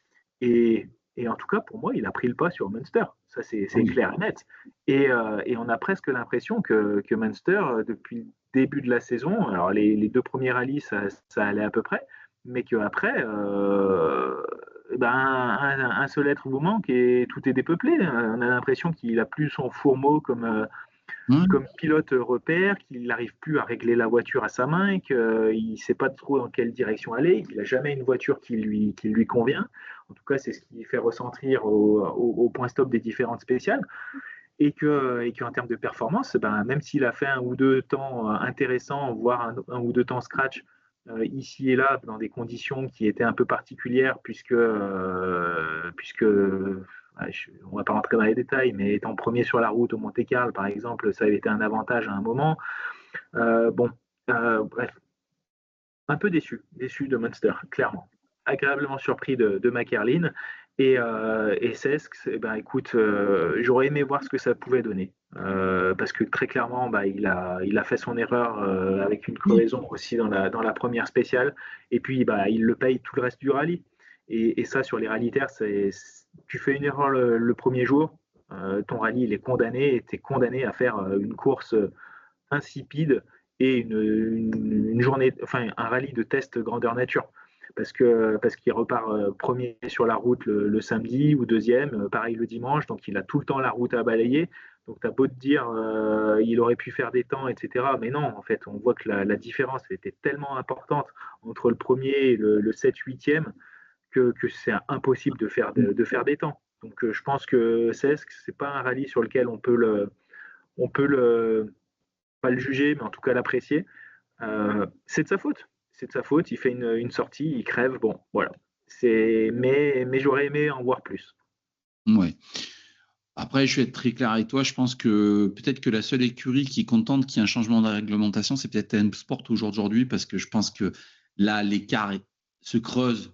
Et en tout cas, pour moi, il a pris le pas sur Munster. Ça, c'est clair et net. Et on a presque l'impression que Munster, depuis le début de la saison, alors les deux premiers rallyes, ça allait à peu près, mais qu'après, un seul être vous manque et tout est dépeuplé. On a l'impression qu'il n'a plus son fourmeau comme pilote repère, qu'il n'arrive plus à régler la voiture à sa main, qu'il ne sait pas trop dans quelle direction aller, qu'il n'a jamais une voiture qui lui convient. En tout cas, c'est ce qui fait ressentir au point stop des différentes spéciales. Et qu'en termes de performance, même s'il a fait un ou deux temps intéressants, voire un ou deux temps scratch ici et là, dans des conditions qui étaient un peu particulières, puisque on ne va pas rentrer dans les détails, mais étant premier sur la route au Monte-Carlo, par exemple, ça avait été un avantage à un moment. Bref, un peu déçu de Munster, clairement. agréablement surpris de McErlin. Et Cesc, écoute, j'aurais aimé voir ce que ça pouvait donner. Parce que très clairement, il a fait son erreur avec une crevaison aussi dans la première spéciale. Et puis, il le paye tout le reste du rallye. Et ça, sur les rallyes terre, tu fais une erreur le premier jour, ton rallye il est condamné et tu es condamné à faire une course insipide et une journée, enfin un rallye de test grandeur nature. Parce qu'il repart premier sur la route le samedi ou deuxième, pareil le dimanche, donc il a tout le temps la route à balayer. Donc tu as beau te dire il aurait pu faire des temps, etc. Mais non, en fait, on voit que la différence était tellement importante entre le premier et le 7-8e que c'est impossible de faire des temps. Donc je pense que Cesc, c'est pas un rallye sur lequel on peut pas le juger, mais en tout cas l'apprécier. C'est de sa faute. C'est de sa faute. Il fait une sortie, il crève. Bon, voilà. Mais j'aurais aimé en voir plus. Ouais. Après, je vais être très clair avec toi. Je pense que peut-être que la seule écurie qui est contente qu'il y ait un changement de réglementation, c'est peut-être M Sport aujourd'hui, parce que je pense que là, l'écart se creuse.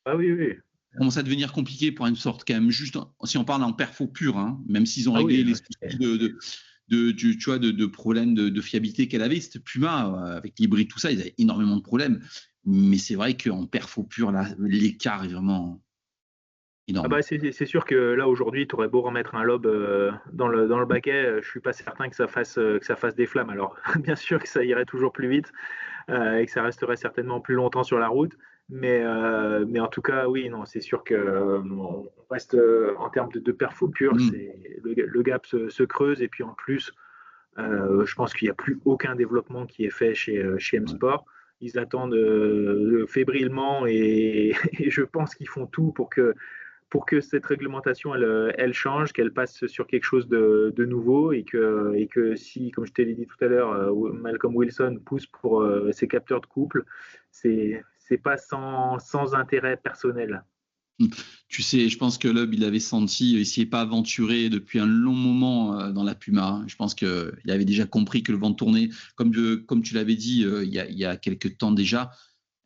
Ah oui, oui. Ça commence à devenir compliqué pour une sorte quand même, juste si on parle en perfo pur, hein, même s'ils ont réglé les soucis de problèmes de fiabilité qu'elle avait. Cette Puma, avec l'hybride, tout ça, ils avaient énormément de problèmes. Mais c'est vrai qu'en perfo pur, là, l'écart est vraiment énorme. C'est sûr que là, aujourd'hui, tu aurais beau remettre un lobe dans le baquet, je suis pas certain que ça fasse des flammes. Alors, bien sûr que ça irait toujours plus vite et que ça resterait certainement plus longtemps sur la route. Mais en tout cas, oui, non, c'est sûr qu'on reste en termes de perfo pur, le gap se creuse. Et puis en plus, je pense qu'il n'y a plus aucun développement qui est fait chez M-Sport. Ils attendent fébrilement et je pense qu'ils font tout pour que cette réglementation elle change, qu'elle passe sur quelque chose de nouveau et que si, comme je te l'ai dit tout à l'heure, Malcolm Wilson pousse pour ses capteurs de couple, c'est pas sans intérêt personnel. Tu sais, je pense que Loeb, il avait senti, il s'y est pas aventuré depuis un long moment dans la Puma. Je pense qu'il avait déjà compris que le vent tournait. Comme tu l'avais dit il y a quelques temps déjà,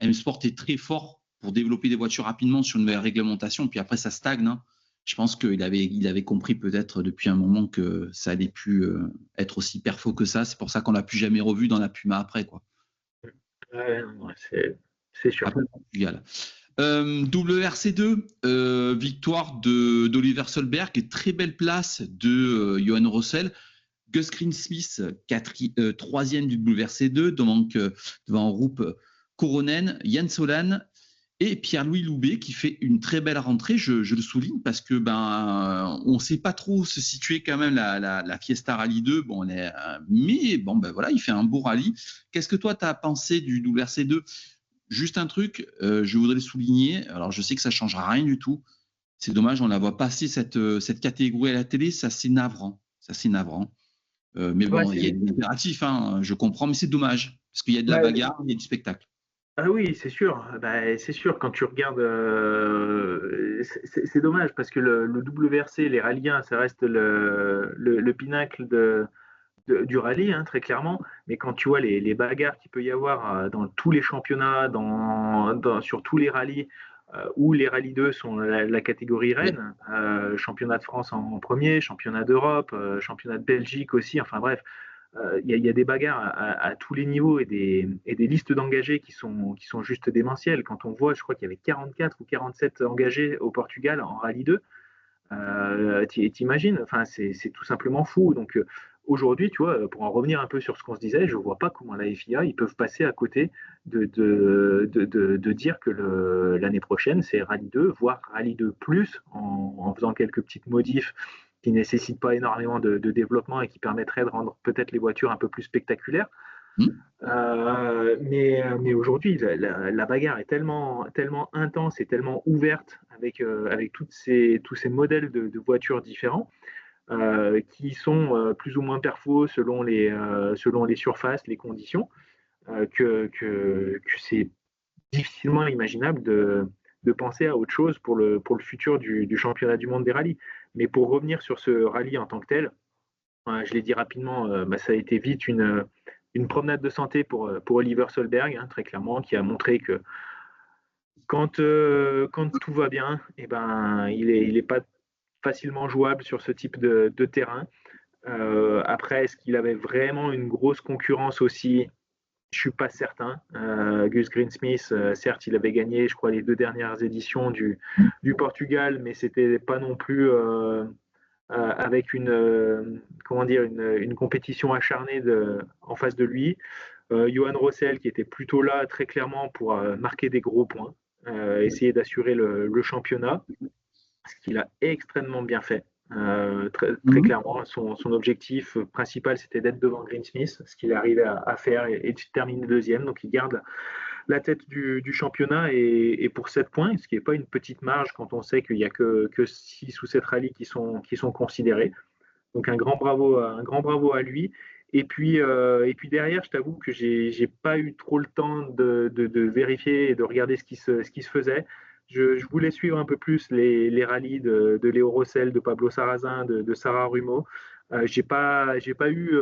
M-Sport est très fort pour développer des voitures rapidement sur une nouvelle réglementation, puis après ça stagne. Hein. Je pense qu'il avait compris peut-être depuis un moment que ça allait plus être aussi perfo que ça. C'est pour ça qu'on l'a plus jamais revu dans la Puma après, quoi. Ouais, c'est sûr. Après le Portugal. WRC2, victoire d'Oliver Solberg, très belle place de Johan Rossel. Gus Greensmith, troisième du WRC2, devant Rupp Koronen, Yann Solane et Pierre-Louis Loubet qui fait une très belle rentrée, je le souligne, parce que on ne sait pas trop se situer quand même la Fiesta Rally 2, mais voilà, il fait un beau rallye. Qu'est-ce que toi tu as pensé du WRC2? Juste un truc, je voudrais le souligner. Alors, je sais que ça ne changera rien du tout. C'est dommage, on la voit passer cette catégorie à la télé. Ça, c'est navrant. Mais bon, il y a des impératifs, hein, je comprends, mais c'est dommage. Parce qu'il y a de la bagarre, il y a du spectacle. Ah oui, c'est sûr. C'est sûr, quand tu regardes, c'est dommage parce que le WRC, les rallyes 1, ça reste le pinacle du rallye, hein, très clairement. Mais quand tu vois les bagarres qu'il peut y avoir dans tous les championnats, sur tous les rallyes, où les rallyes 2 sont la catégorie reine, championnat de France en premier, championnat d'Europe, championnat de Belgique aussi, enfin bref, il y a des bagarres à tous les niveaux et des listes d'engagés qui sont juste démentielles. Quand on voit, je crois qu'il y avait 44 ou 47 engagés au Portugal en rallye 2, t'imagines, enfin, c'est tout simplement fou. Donc aujourd'hui, tu vois, pour en revenir un peu sur ce qu'on se disait, je ne vois pas comment la FIA, ils peuvent passer à côté de dire que l'année prochaine, c'est Rallye 2, voire Rallye 2 plus, en faisant quelques petites modifs qui ne nécessitent pas énormément de développement et qui permettraient de rendre peut-être les voitures un peu plus spectaculaires. Mais aujourd'hui, la bagarre est tellement intense et tellement ouverte avec tous ces modèles de voitures différents qui sont plus ou moins perfos selon les surfaces, les conditions, que c'est difficilement imaginable de penser à autre chose pour le futur du championnat du monde des rallyes. Mais pour revenir sur ce rallye en tant que tel, je l'ai dit rapidement, ça a été vite une promenade de santé pour Oliver Solberg, hein, très clairement, qui a montré que Quand tout va bien, eh ben, il est pas facilement jouable sur ce type de terrain. Après, est-ce qu'il avait vraiment une grosse concurrence aussi? Je suis pas certain. Gus Greensmith, certes, il avait gagné, je crois, les 2 dernières éditions du Portugal, mais c'était pas non plus avec une compétition acharnée en face de lui. Johan Rossel, qui était plutôt là très clairement pour marquer des gros points, essayer d'assurer le championnat, ce qu'il a extrêmement bien fait. Très clairement, son objectif principal, c'était d'être devant Greensmith, ce qu'il est arrivé à faire et de terminer deuxième. Donc, il garde la tête du championnat et pour 7 points, ce qui n'est pas une petite marge quand on sait qu'il n'y a que 6 ou 7 rallyes qui sont considérés. Donc, un grand bravo à lui. Et puis derrière, je t'avoue que j'ai pas eu trop le temps de vérifier et de regarder ce qui se faisait. Je voulais suivre un peu plus les rallyes de Léo Rossel, de Pablo Sarrazin, de Sarah Rumo. J'ai pas eu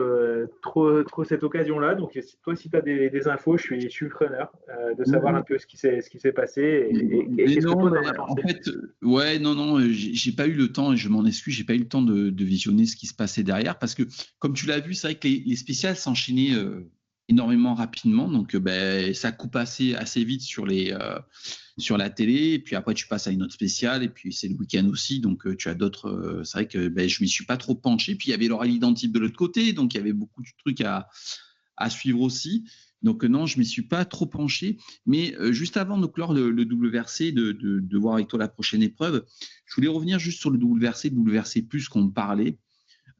trop cette occasion-là. Donc, toi, si tu as des infos, je suis preneur de savoir un peu ce qui s'est passé et Mais qu'est-ce que non, toi, tu en as en pensé. fait, ouais, non, j'ai pas eu le temps et je m'en excuse, j'ai pas eu le temps de visionner ce qui se passait derrière parce que, comme tu l'as vu, c'est vrai que les spéciales s'enchaînaient énormément rapidement, donc ben, ça coupe assez vite sur la télé, et puis après tu passes à une autre spéciale, et puis c'est le week-end aussi, donc tu as d'autres. C'est vrai que ben, je m'y suis pas trop penché, puis il y avait l'oral identique de l'autre côté, donc il y avait beaucoup de trucs à suivre aussi. Donc non, je ne m'y suis pas trop penché. Mais juste avant de clore le WRC, de voir avec toi la prochaine épreuve, je voulais revenir juste sur le WRC plus qu'on parlait.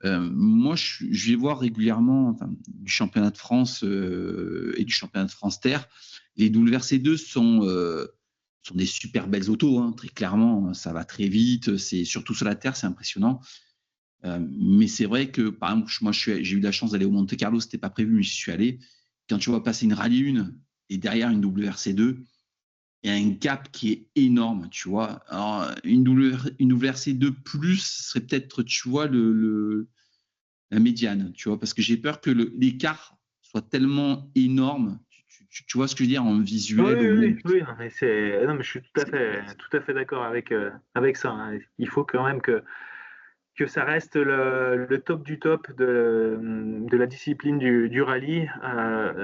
Moi, je vais voir régulièrement du championnat de France et du championnat de France Terre. Les WRC2 sont des super belles autos, hein, très clairement. Ça va très vite. C'est surtout sur la Terre, c'est impressionnant. Mais c'est vrai que, par exemple, moi, j'ai eu la chance d'aller au Monte Carlo, c'était pas prévu, mais j'y suis allé. Quand tu vois passer une Rallye 1 et derrière une WRC2, il y a un gap qui est énorme, tu vois. Alors, une WRC2 plus serait peut-être, tu vois, la médiane, tu vois, parce que j'ai peur que l'écart soit tellement énorme. Tu vois ce que je veux dire en visuel au moins. Oui, non, mais je suis tout à fait d'accord avec ça, hein. Il faut quand même que ça reste le top du top de la discipline du rallye,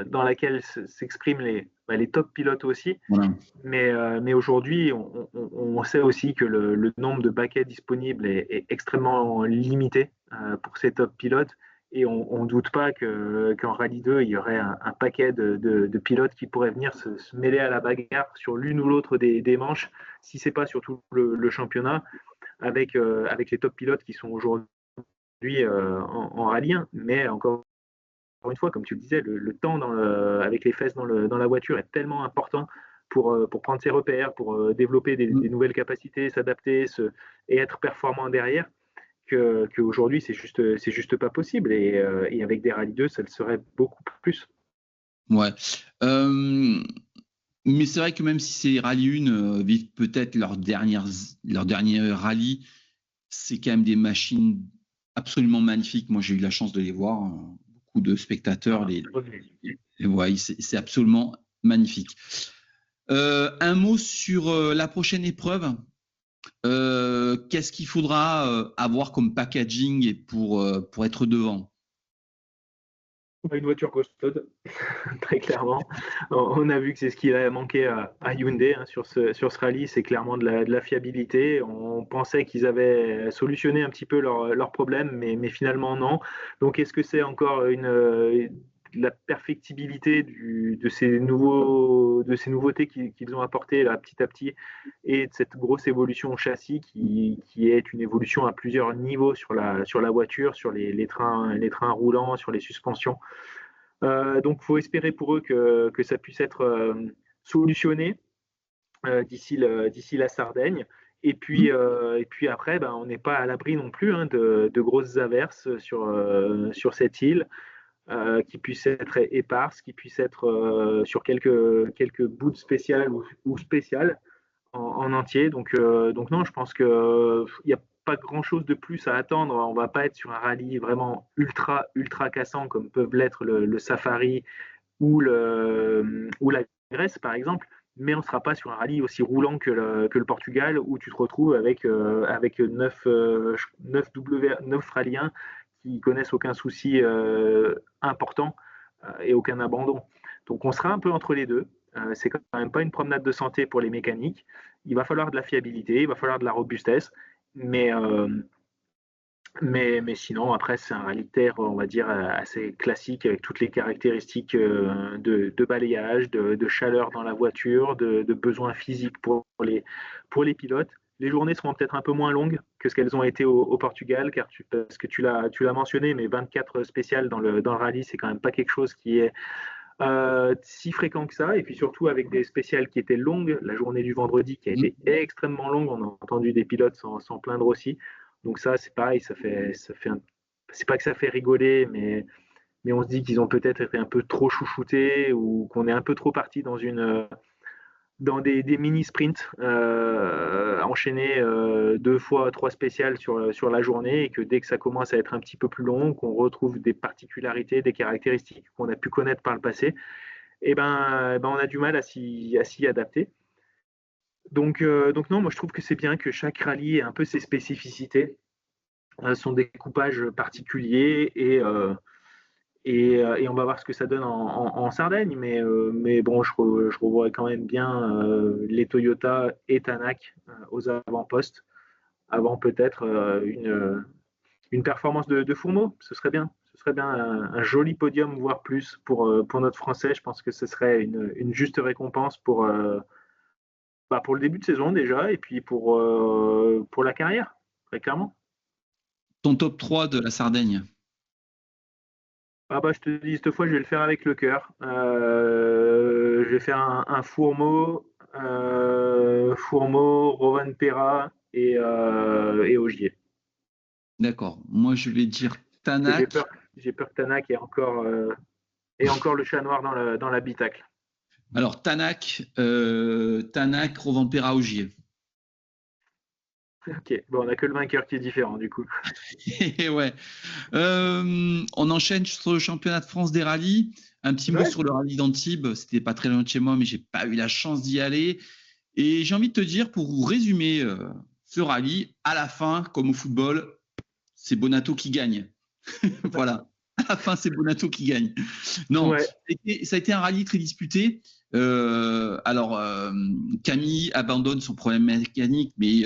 dans laquelle s'expriment les top pilotes aussi. Voilà. Mais aujourd'hui, on sait aussi que le nombre de baquets disponibles est extrêmement limité pour ces top pilotes. Et on ne doute pas qu'en Rallye 2, il y aurait un paquet de pilotes qui pourraient venir se mêler à la bagarre sur l'une ou l'autre des manches, si ce n'est pas surtout le championnat, avec les top pilotes qui sont aujourd'hui en Rallye 1. Mais encore une fois, comme tu le disais, le temps avec les fesses dans la voiture est tellement important pour prendre ses repères, pour développer des nouvelles capacités, s'adapter et être performant derrière, qu'aujourd'hui, c'est juste pas possible. Et avec des Rallye 2, ça le serait beaucoup plus. Ouais. Mais c'est vrai que même si ces Rallye 1 vivent peut-être leur dernier rallye, c'est quand même des machines absolument magnifiques. Moi, j'ai eu la chance de les voir, hein. Beaucoup de spectateurs. Ouais, c'est absolument magnifique. Un mot sur la prochaine épreuve. Qu'est-ce qu'il faudra avoir comme packaging pour être devant? Une voiture costaude, très clairement. On a vu que c'est ce qui a manqué à Hyundai, hein, sur ce rallye, c'est clairement de la fiabilité. On pensait qu'ils avaient solutionné un petit peu leurs problèmes, mais finalement non. Donc est-ce que c'est encore la perfectibilité de ces nouveautés qu'ils ont apportées là, petit à petit, et de cette grosse évolution au châssis qui est une évolution à plusieurs niveaux sur la voiture, sur les trains roulants, sur les suspensions. Donc, il faut espérer pour eux que ça puisse être solutionné d'ici la Sardaigne. Et puis après, ben, on n'est pas à l'abri non plus, hein, de grosses averses sur cette île, qui puissent être éparses, qui puissent être sur quelques bouts spéciales ou spéciales en entier. Donc non, je pense qu'il n'y a pas grand-chose de plus à attendre. On ne va pas être sur un rallye vraiment ultra cassant comme peuvent l'être le Safari ou la Grèce, par exemple. mais on ne sera pas sur un rallye aussi roulant que le Portugal, où tu te retrouves avec 9 Australiens qui connaissent aucun souci important et aucun abandon. Donc on sera un peu entre les deux. C'est quand même pas une promenade de santé pour les mécaniques. Il va falloir de la fiabilité, il va falloir de la robustesse, mais sinon, après, c'est un rallye de terre, on va dire, assez classique, avec toutes les caractéristiques de balayage, de chaleur dans la voiture, de besoins physiques pour les pilotes. Les journées seront peut-être un peu moins longues que ce qu'elles ont été au Portugal, parce que tu l'as mentionné, mais 24 spéciales dans le rallye, c'est quand même pas quelque chose qui est si fréquent que ça. Et puis surtout avec des spéciales qui étaient longues, la journée du vendredi qui a été extrêmement longue, on a entendu des pilotes s'en plaindre aussi. Donc ça, c'est pareil, c'est pas que ça fait rigoler, mais on se dit qu'ils ont peut-être été un peu trop chouchoutés ou qu'on est un peu trop parti dans des mini-sprints enchaînés 2 fois 3 spéciales sur la journée, et que dès que ça commence à être un petit peu plus long, qu'on retrouve des particularités, des caractéristiques qu'on a pu connaître par le passé, et on a du mal à s'y adapter. Donc non, moi je trouve que c'est bien que chaque rallye ait un peu ses spécificités, son découpage particulier, et on va voir ce que ça donne en Sardaigne. Mais bon, je revois quand même bien les Toyota et Tanak aux avant-postes, avant peut-être une performance de Fourmeau. Ce serait bien. Ce serait bien un joli podium, voire plus, pour notre Français. Je pense que ce serait une juste récompense pour le début de saison déjà, et puis pour la carrière, très clairement. Ton top 3 de la Sardaigne? Je te dis, cette fois, je vais le faire avec le cœur. Je vais faire un Fourmeau, Rovanperä et Ogier. D'accord. Moi, je vais dire Tanak. J'ai peur que Tanak ait encore le chat noir dans l'habitacle. Alors, Tanak, Rovanperä, Ogier. Ok, bon, on n'a que le vainqueur qui est différent du coup. Ouais. On enchaîne sur le championnat de France des rallyes. Un petit mot sur le rallye d'Antibes. C'était pas très loin de chez moi, mais j'ai pas eu la chance d'y aller. Et j'ai envie de te dire, pour vous résumer ce rallye, à la fin, comme au football, c'est Bonato qui gagne. Voilà. À la fin, c'est Bonato qui gagne. Non, ça a été un rallye très disputé. Camille abandonne son problème mécanique, mais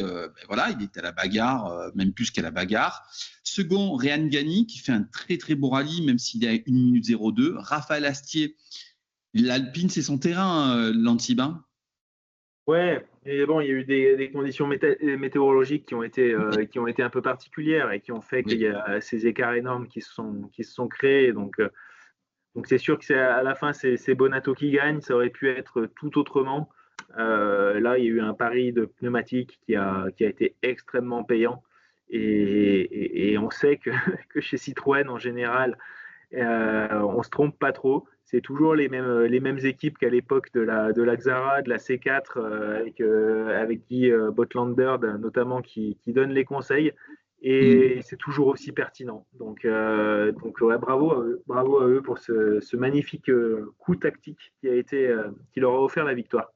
voilà, il est à la bagarre, même plus qu'à la bagarre. Second, Réan Gani qui fait un très très beau rallye, même s'il est à 1 minute 02. Raphaël Astier, l'Alpine, c'est son terrain, l'Antibes. Ouais, et bon, il y a eu des conditions météorologiques qui ont été un peu particulières et qui ont fait qu'il y a ces écarts énormes qui se sont créés. Donc c'est sûr que à la fin, c'est Bonato qui gagne. Ça aurait pu être tout autrement. Là, il y a eu un pari de pneumatique qui a été extrêmement payant. Et on sait que chez Citroën, en général, on se trompe pas trop. C'est toujours les mêmes équipes qu'à l'époque de la Xara, de la C4, avec Guy Botlander notamment qui donne les conseils. Et c'est toujours aussi pertinent. Donc ouais, bravo à eux pour ce magnifique coup tactique qui leur a offert la victoire.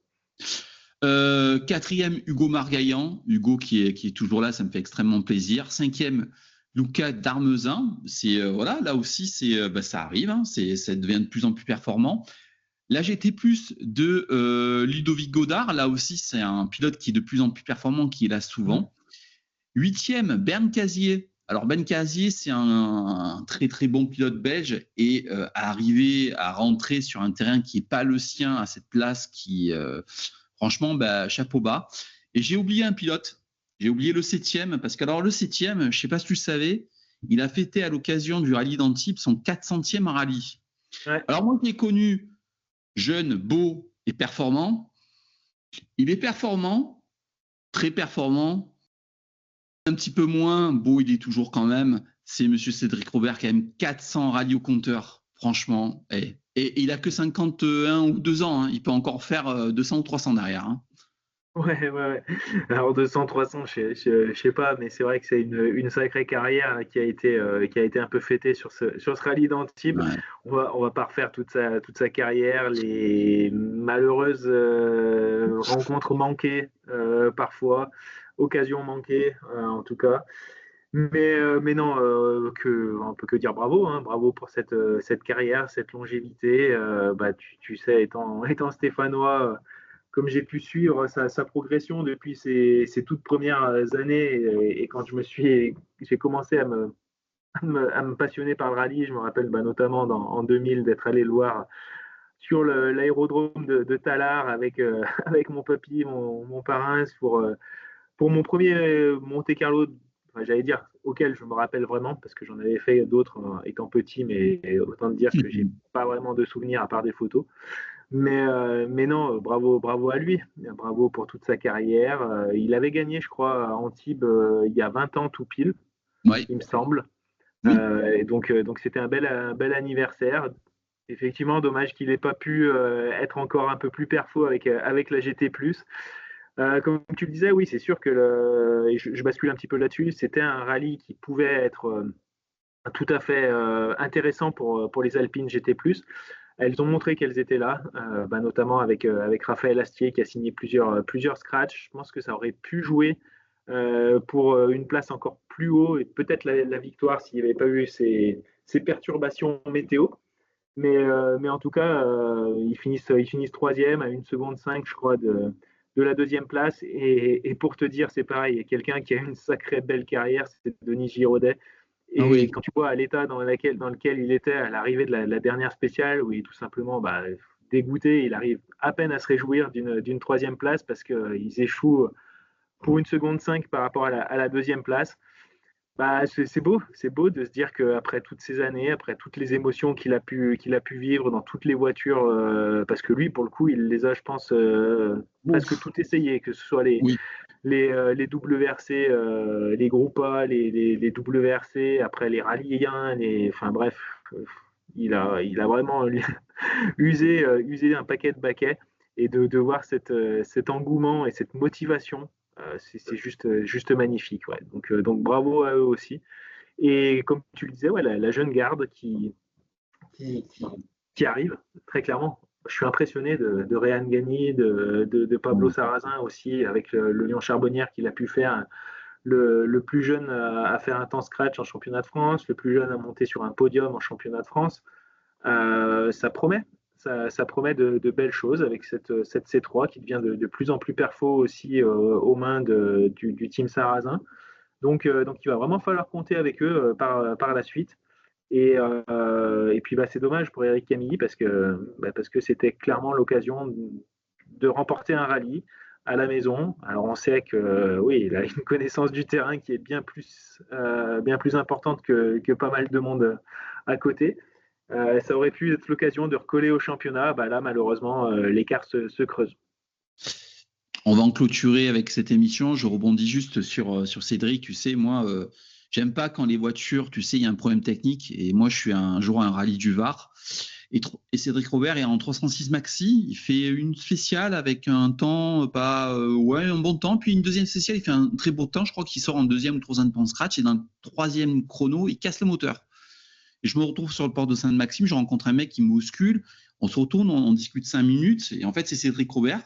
Quatrième, Hugo Margaillan. Hugo qui est toujours là, ça me fait extrêmement plaisir. Cinquième, Luca Darmezin. Voilà, là aussi, ça arrive, hein, ça devient de plus en plus performant. La GT+ de Ludovic Godard, là aussi, c'est un pilote qui est de plus en plus performant, qui est là souvent. Huitième, Bernd Casier. Alors, Bernd Casier, c'est un très, très bon pilote belge et arriver à rentrer sur un terrain qui n'est pas le sien à cette place qui, franchement, chapeau bas. Et j'ai oublié un pilote. J'ai oublié le 7e parce que, alors, le 7e, je ne sais pas si tu le savais, il a fêté à l'occasion du rallye d'Antibes son 400e rallye. Ouais. Alors, moi qui l'ai connu jeune, beau et performant, il est performant, très performant. Un petit peu moins beau, il est toujours quand même. C'est monsieur Cédric Robert, quand même 400 rallyes au compteur, franchement. Et il a que 51 ou 2 ans. Hein. Il peut encore faire 200 ou 300 derrière. Hein. Ouais. Alors 200, 300, je sais pas, mais c'est vrai que c'est une sacrée carrière qui a été un peu fêtée sur ce rallye d'Antibes. Ouais. On va pas refaire toute sa carrière, les malheureuses rencontres manquées parfois, occasions manquées en tout cas. Mais non, on peut que dire bravo, hein, bravo pour cette carrière, cette longévité. Bah, tu sais, étant stéphanois, comme j'ai pu suivre sa progression depuis ses toutes premières années, et quand j'ai commencé à me passionner par le rallye, je me rappelle bah, notamment en 2000 d'être allé le voir sur l'aérodrome de Tallard avec, avec mon papy, mon parrain, pour mon premier Monte-Carlo, enfin, j'allais dire auquel je me rappelle vraiment, parce que j'en avais fait d'autres étant petit, mais autant dire que j'ai pas vraiment de souvenirs à part des photos. Mais non, bravo à lui, bravo pour toute sa carrière. Il avait gagné, je crois, à Antibes il y a 20 ans tout pile, Ouais. il me semble. Oui. Et donc c'était un bel anniversaire. Effectivement, dommage qu'il n'ait pas pu être encore un peu plus perfo avec la GT+. Comme tu le disais, oui, c'est sûr que et je bascule un petit peu là-dessus, c'était un rallye qui pouvait être tout à fait intéressant pour les Alpines GT+. Elles ont montré qu'elles étaient là, bah, notamment avec Raphaël Astier qui a signé plusieurs scratchs. Je pense que ça aurait pu jouer pour une place encore plus haut et peut-être la victoire s'il n'y avait pas eu ces perturbations météo. Mais en tout cas, ils finissent troisième à 1 seconde 5, je crois, de la deuxième place. Et pour te dire, c'est pareil, il y a quelqu'un qui a une sacrée belle carrière, c'est Denis Giraudet. Ah Et oui. quand tu vois l'état dans lequel il était à l'arrivée de la dernière spéciale, où il est tout simplement bah, dégoûté, il arrive à peine à se réjouir d'une troisième place parce qu'ils échouent pour 1 seconde 5 par rapport à la deuxième place. Bah, c'est beau de se dire qu'après toutes ces années, après toutes les émotions qu'il a pu vivre dans toutes les voitures, parce que lui, pour le coup, il les a, je pense, presque Ouf. tout essayé, que ce soit Oui. les WRC, les groupes A, les WRC, après les rallyes 1, enfin bref, il a vraiment usé un paquet de baquets et de voir cet engouement et cette motivation, c'est juste magnifique. Ouais. Donc bravo à eux aussi. Et comme tu le disais, ouais, la jeune garde qui, qui, qui arrive, très clairement. Je suis impressionné de Réan Gagny, de Pablo Sarrazin aussi, avec le Lyon Charbonnière qu'il a pu faire, le plus jeune à faire un temps scratch en championnat de France, le plus jeune à monter sur un podium en championnat de France. Ça promet. Ça promet de belles choses avec cette C3 qui devient de plus en plus perfo aussi aux mains du team Sarrazin. Donc il va vraiment falloir compter avec eux par la suite. Et puis bah, c'est dommage pour Eric Camilly parce que c'était clairement l'occasion de remporter un rallye à la maison. Alors on sait que oui, il a une connaissance du terrain qui est bien plus importante que pas mal de monde à côté. Ça aurait pu être l'occasion de recoller au championnat. Bah là, malheureusement, l'écart se creuse. On va en clôturer avec cette émission. Je rebondis juste sur Cédric. Tu sais, moi, j'aime pas quand les voitures, tu sais, il y a un problème technique. Et moi, je suis un jour à un rallye du Var. Et Cédric Robert est en 306 maxi. Il fait une spéciale avec un temps, un bon temps. Puis une deuxième spéciale, il fait un très beau temps. Je crois qu'il sort en deuxième ou troisième temps scratch. Et dans le troisième chrono, il casse le moteur. Et je me retrouve sur le port de Sainte-Maxime. Je rencontre un mec qui me bouscule. On se retourne, on discute 5 minutes. Et en fait, c'est Cédric Robert.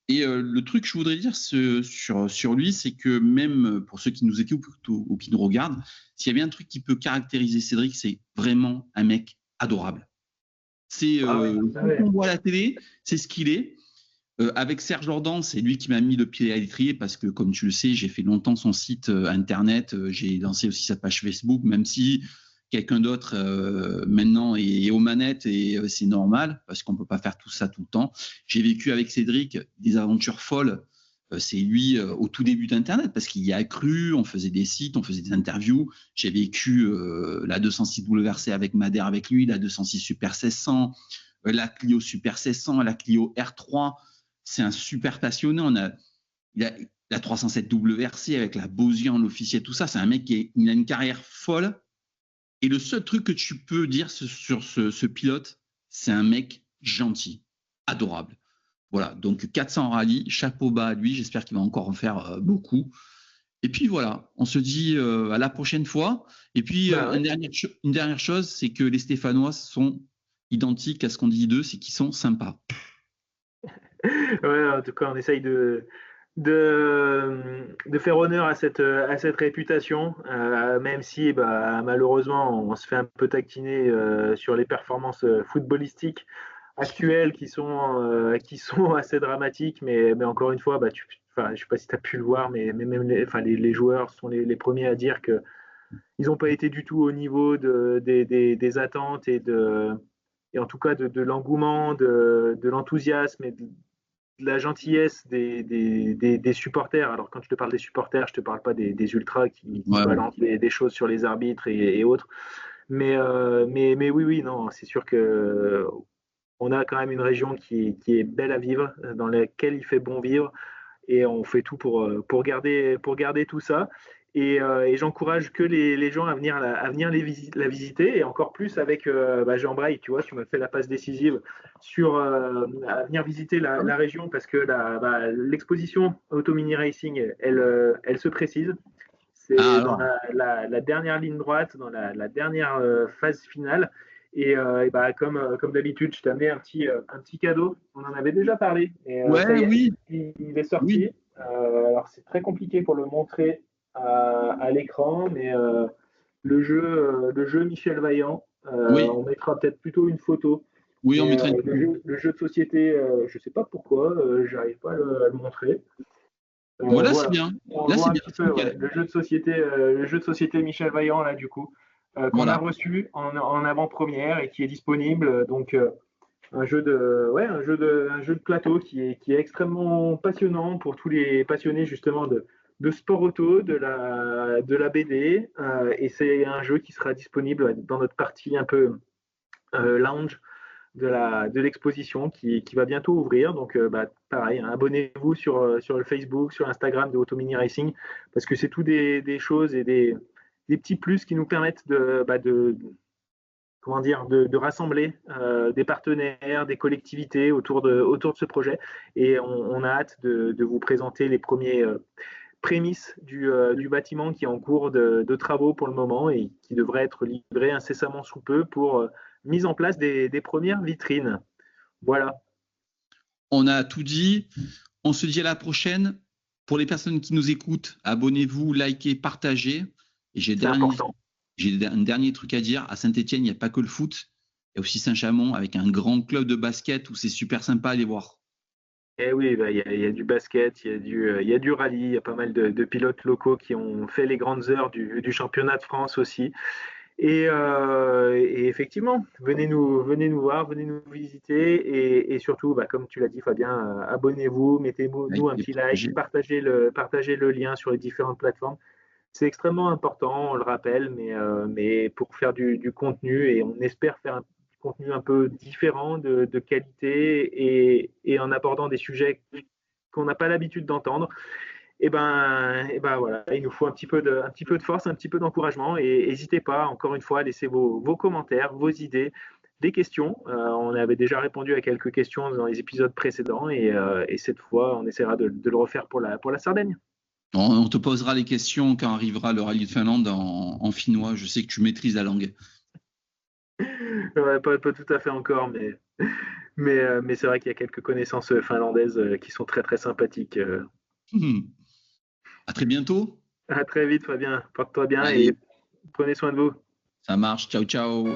Et le truc que je voudrais dire sur lui, c'est que même pour ceux qui nous écoutent ou qui nous regardent, s'il y a bien un truc qui peut caractériser Cédric, c'est vraiment un mec adorable. C'est Ah ouais, ah ouais. quand on voit à la télé, c'est ce qu'il est. Avec Serge Jordan, c'est lui qui m'a mis le pied à l'étrier parce que, comme tu le sais, j'ai fait longtemps son site internet, j'ai lancé aussi sa page Facebook, même si quelqu'un d'autre maintenant est aux manettes et c'est normal parce qu'on ne peut pas faire tout ça tout le temps. J'ai vécu avec Cédric des aventures folles. C'est lui au tout début d'Internet parce qu'il y a cru, on faisait des sites, on faisait des interviews. J'ai vécu la 206 WRC avec Madère avec lui, la 206 Super 1600, la Clio Super 1600, la Clio R3. C'est un super passionné. Il a la 307 WRC avec la Bosian, l'officier, tout ça. C'est un mec il a une carrière folle. Et le seul truc que tu peux dire sur ce pilote, c'est un mec gentil, adorable. Voilà, donc 400 rallyes, chapeau bas à lui, j'espère qu'il va encore en faire beaucoup. Et puis voilà, on se dit à la prochaine fois. Et puis une dernière chose, c'est que les Stéphanois sont identiques à ce qu'on dit d'eux, c'est qu'ils sont sympas. Ouais, en tout cas, on essaye de faire honneur à cette réputation, même si malheureusement on se fait un peu taquiner sur les performances footballistiques actuelles qui sont assez dramatiques, mais encore une fois, je ne sais pas si tu as pu le voir, mais même les joueurs sont les premiers à dire qu'ils n'ont pas été du tout au niveau des attentes et en tout cas de l'engouement, de l'enthousiasme et de la gentillesse des supporters. Alors quand je te parle des supporters, je te parle pas des ultras qui balancent des choses sur les arbitres et autres. Mais oui, non, c'est sûr que on a quand même une région qui est belle à vivre, dans laquelle il fait bon vivre, et on fait tout pour garder tout ça. Et j'encourage que les gens à venir la visiter, et encore plus avec Jean Braille, tu vois, tu m'as fait la passe décisive sur à venir visiter la région, parce que l'exposition Auto Mini Racing, elle se précise. C'est dans la dernière ligne droite, dans la dernière phase finale. Et comme d'habitude, je t'ai amené un petit cadeau. On en avait déjà parlé. Oui. Il est sorti. Oui. Alors c'est très compliqué pour le montrer à l'écran, mais le jeu Michel Vaillant, on mettra peut-être plutôt une photo. Oui, on mettra le jeu de société, je ne sais pas pourquoi, j'arrive pas à le montrer. Voilà, c'est bien. Là, c'est bien. Le jeu de société Michel Vaillant, là, du coup, qu'on a reçu en avant-première et qui est disponible. Donc, un jeu de plateau qui est extrêmement passionnant pour tous les passionnés justement de sport auto, de la BD, et c'est un jeu qui sera disponible dans notre partie un peu lounge de l'exposition qui va bientôt ouvrir. Donc pareil, abonnez-vous sur le Facebook, sur Instagram de Auto Mini Racing, parce que c'est tout des choses et des petits plus qui nous permettent de rassembler des partenaires, des collectivités autour de ce projet. Et on a hâte de vous présenter les premiers prémices du bâtiment qui est en cours de travaux pour le moment et qui devrait être livré incessamment sous peu pour mise en place des premières vitrines. Voilà. On a tout dit. On se dit à la prochaine. Pour les personnes qui nous écoutent, abonnez-vous, likez, partagez. Et j'ai un dernier truc à dire. À Saint-Étienne, il n'y a pas que le foot. Il y a aussi Saint-Chamond avec un grand club de basket où c'est super sympa à aller voir. Eh oui, il y a du basket, il y a du rallye, il y a pas mal de pilotes locaux qui ont fait les grandes heures du championnat de France aussi. Et effectivement, venez nous voir, venez nous visiter, et surtout, comme tu l'as dit Fabien, abonnez-vous, mettez-nous un petit like, partagez le lien sur les différentes plateformes. C'est extrêmement important, on le rappelle, mais pour faire du contenu, et on espère faire un contenu un peu différent, de qualité, et en abordant des sujets qu'on n'a pas l'habitude d'entendre. Et voilà, il nous faut un petit peu de force, un petit peu d'encouragement, et n'hésitez pas, encore une fois, à laisser vos commentaires, vos idées, des questions. On avait déjà répondu à quelques questions dans les épisodes précédents, et cette fois, on essaiera de le refaire pour la Sardaigne. On te posera les questions quand arrivera le rallye de Finlande en finnois. Je sais que tu maîtrises la langue. Ouais, pas tout à fait encore, mais c'est vrai qu'il y a quelques connaissances finlandaises qui sont très très sympathiques. À très bientôt. À très vite, Fabien. Porte-toi bien. Allez. Et prenez soin de vous. Ça marche. Ciao, ciao.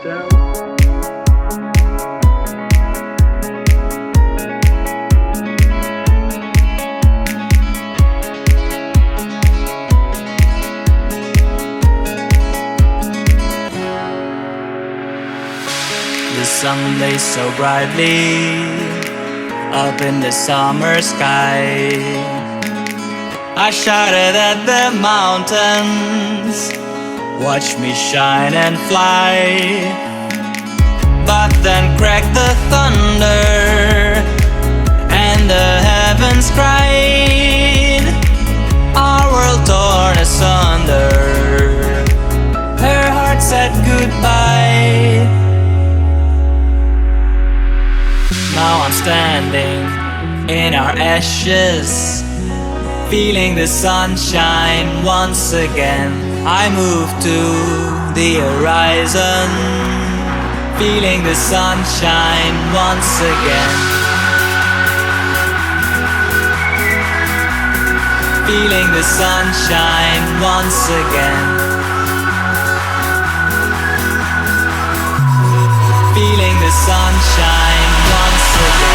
Ciao. The sun lays so brightly up in the summer sky. I shouted at the mountains, watch me shine and fly. But then cracked the thunder, and the heavens cried, our world torn asunder. Her heart said goodbye. Now I'm standing in our ashes, feeling the sunshine once again. I move to the horizon, feeling the sunshine once again. Feeling the sunshine once again. Feeling the sunshine once again.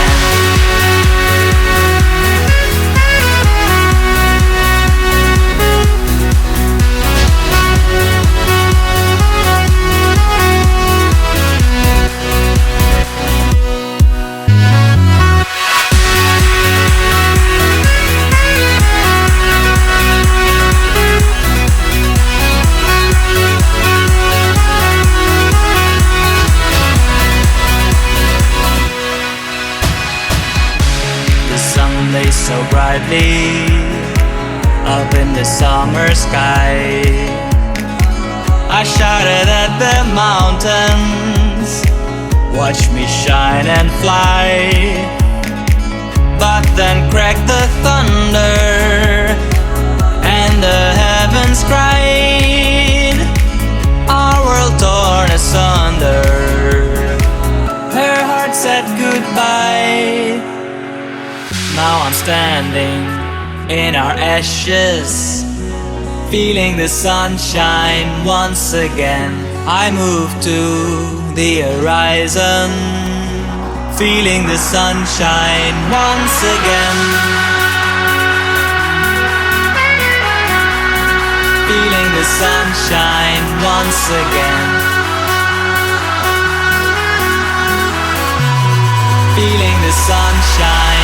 So brightly up in the summer sky, I shouted at the mountains, watch me shine and fly. But then cracked the thunder and the heavens cried, our world torn asunder. Her heart said goodbye. Now I'm standing in our ashes, feeling the sunshine once again. I move to the horizon, feeling the sunshine once again. Feeling the sunshine once again. Feeling the sunshine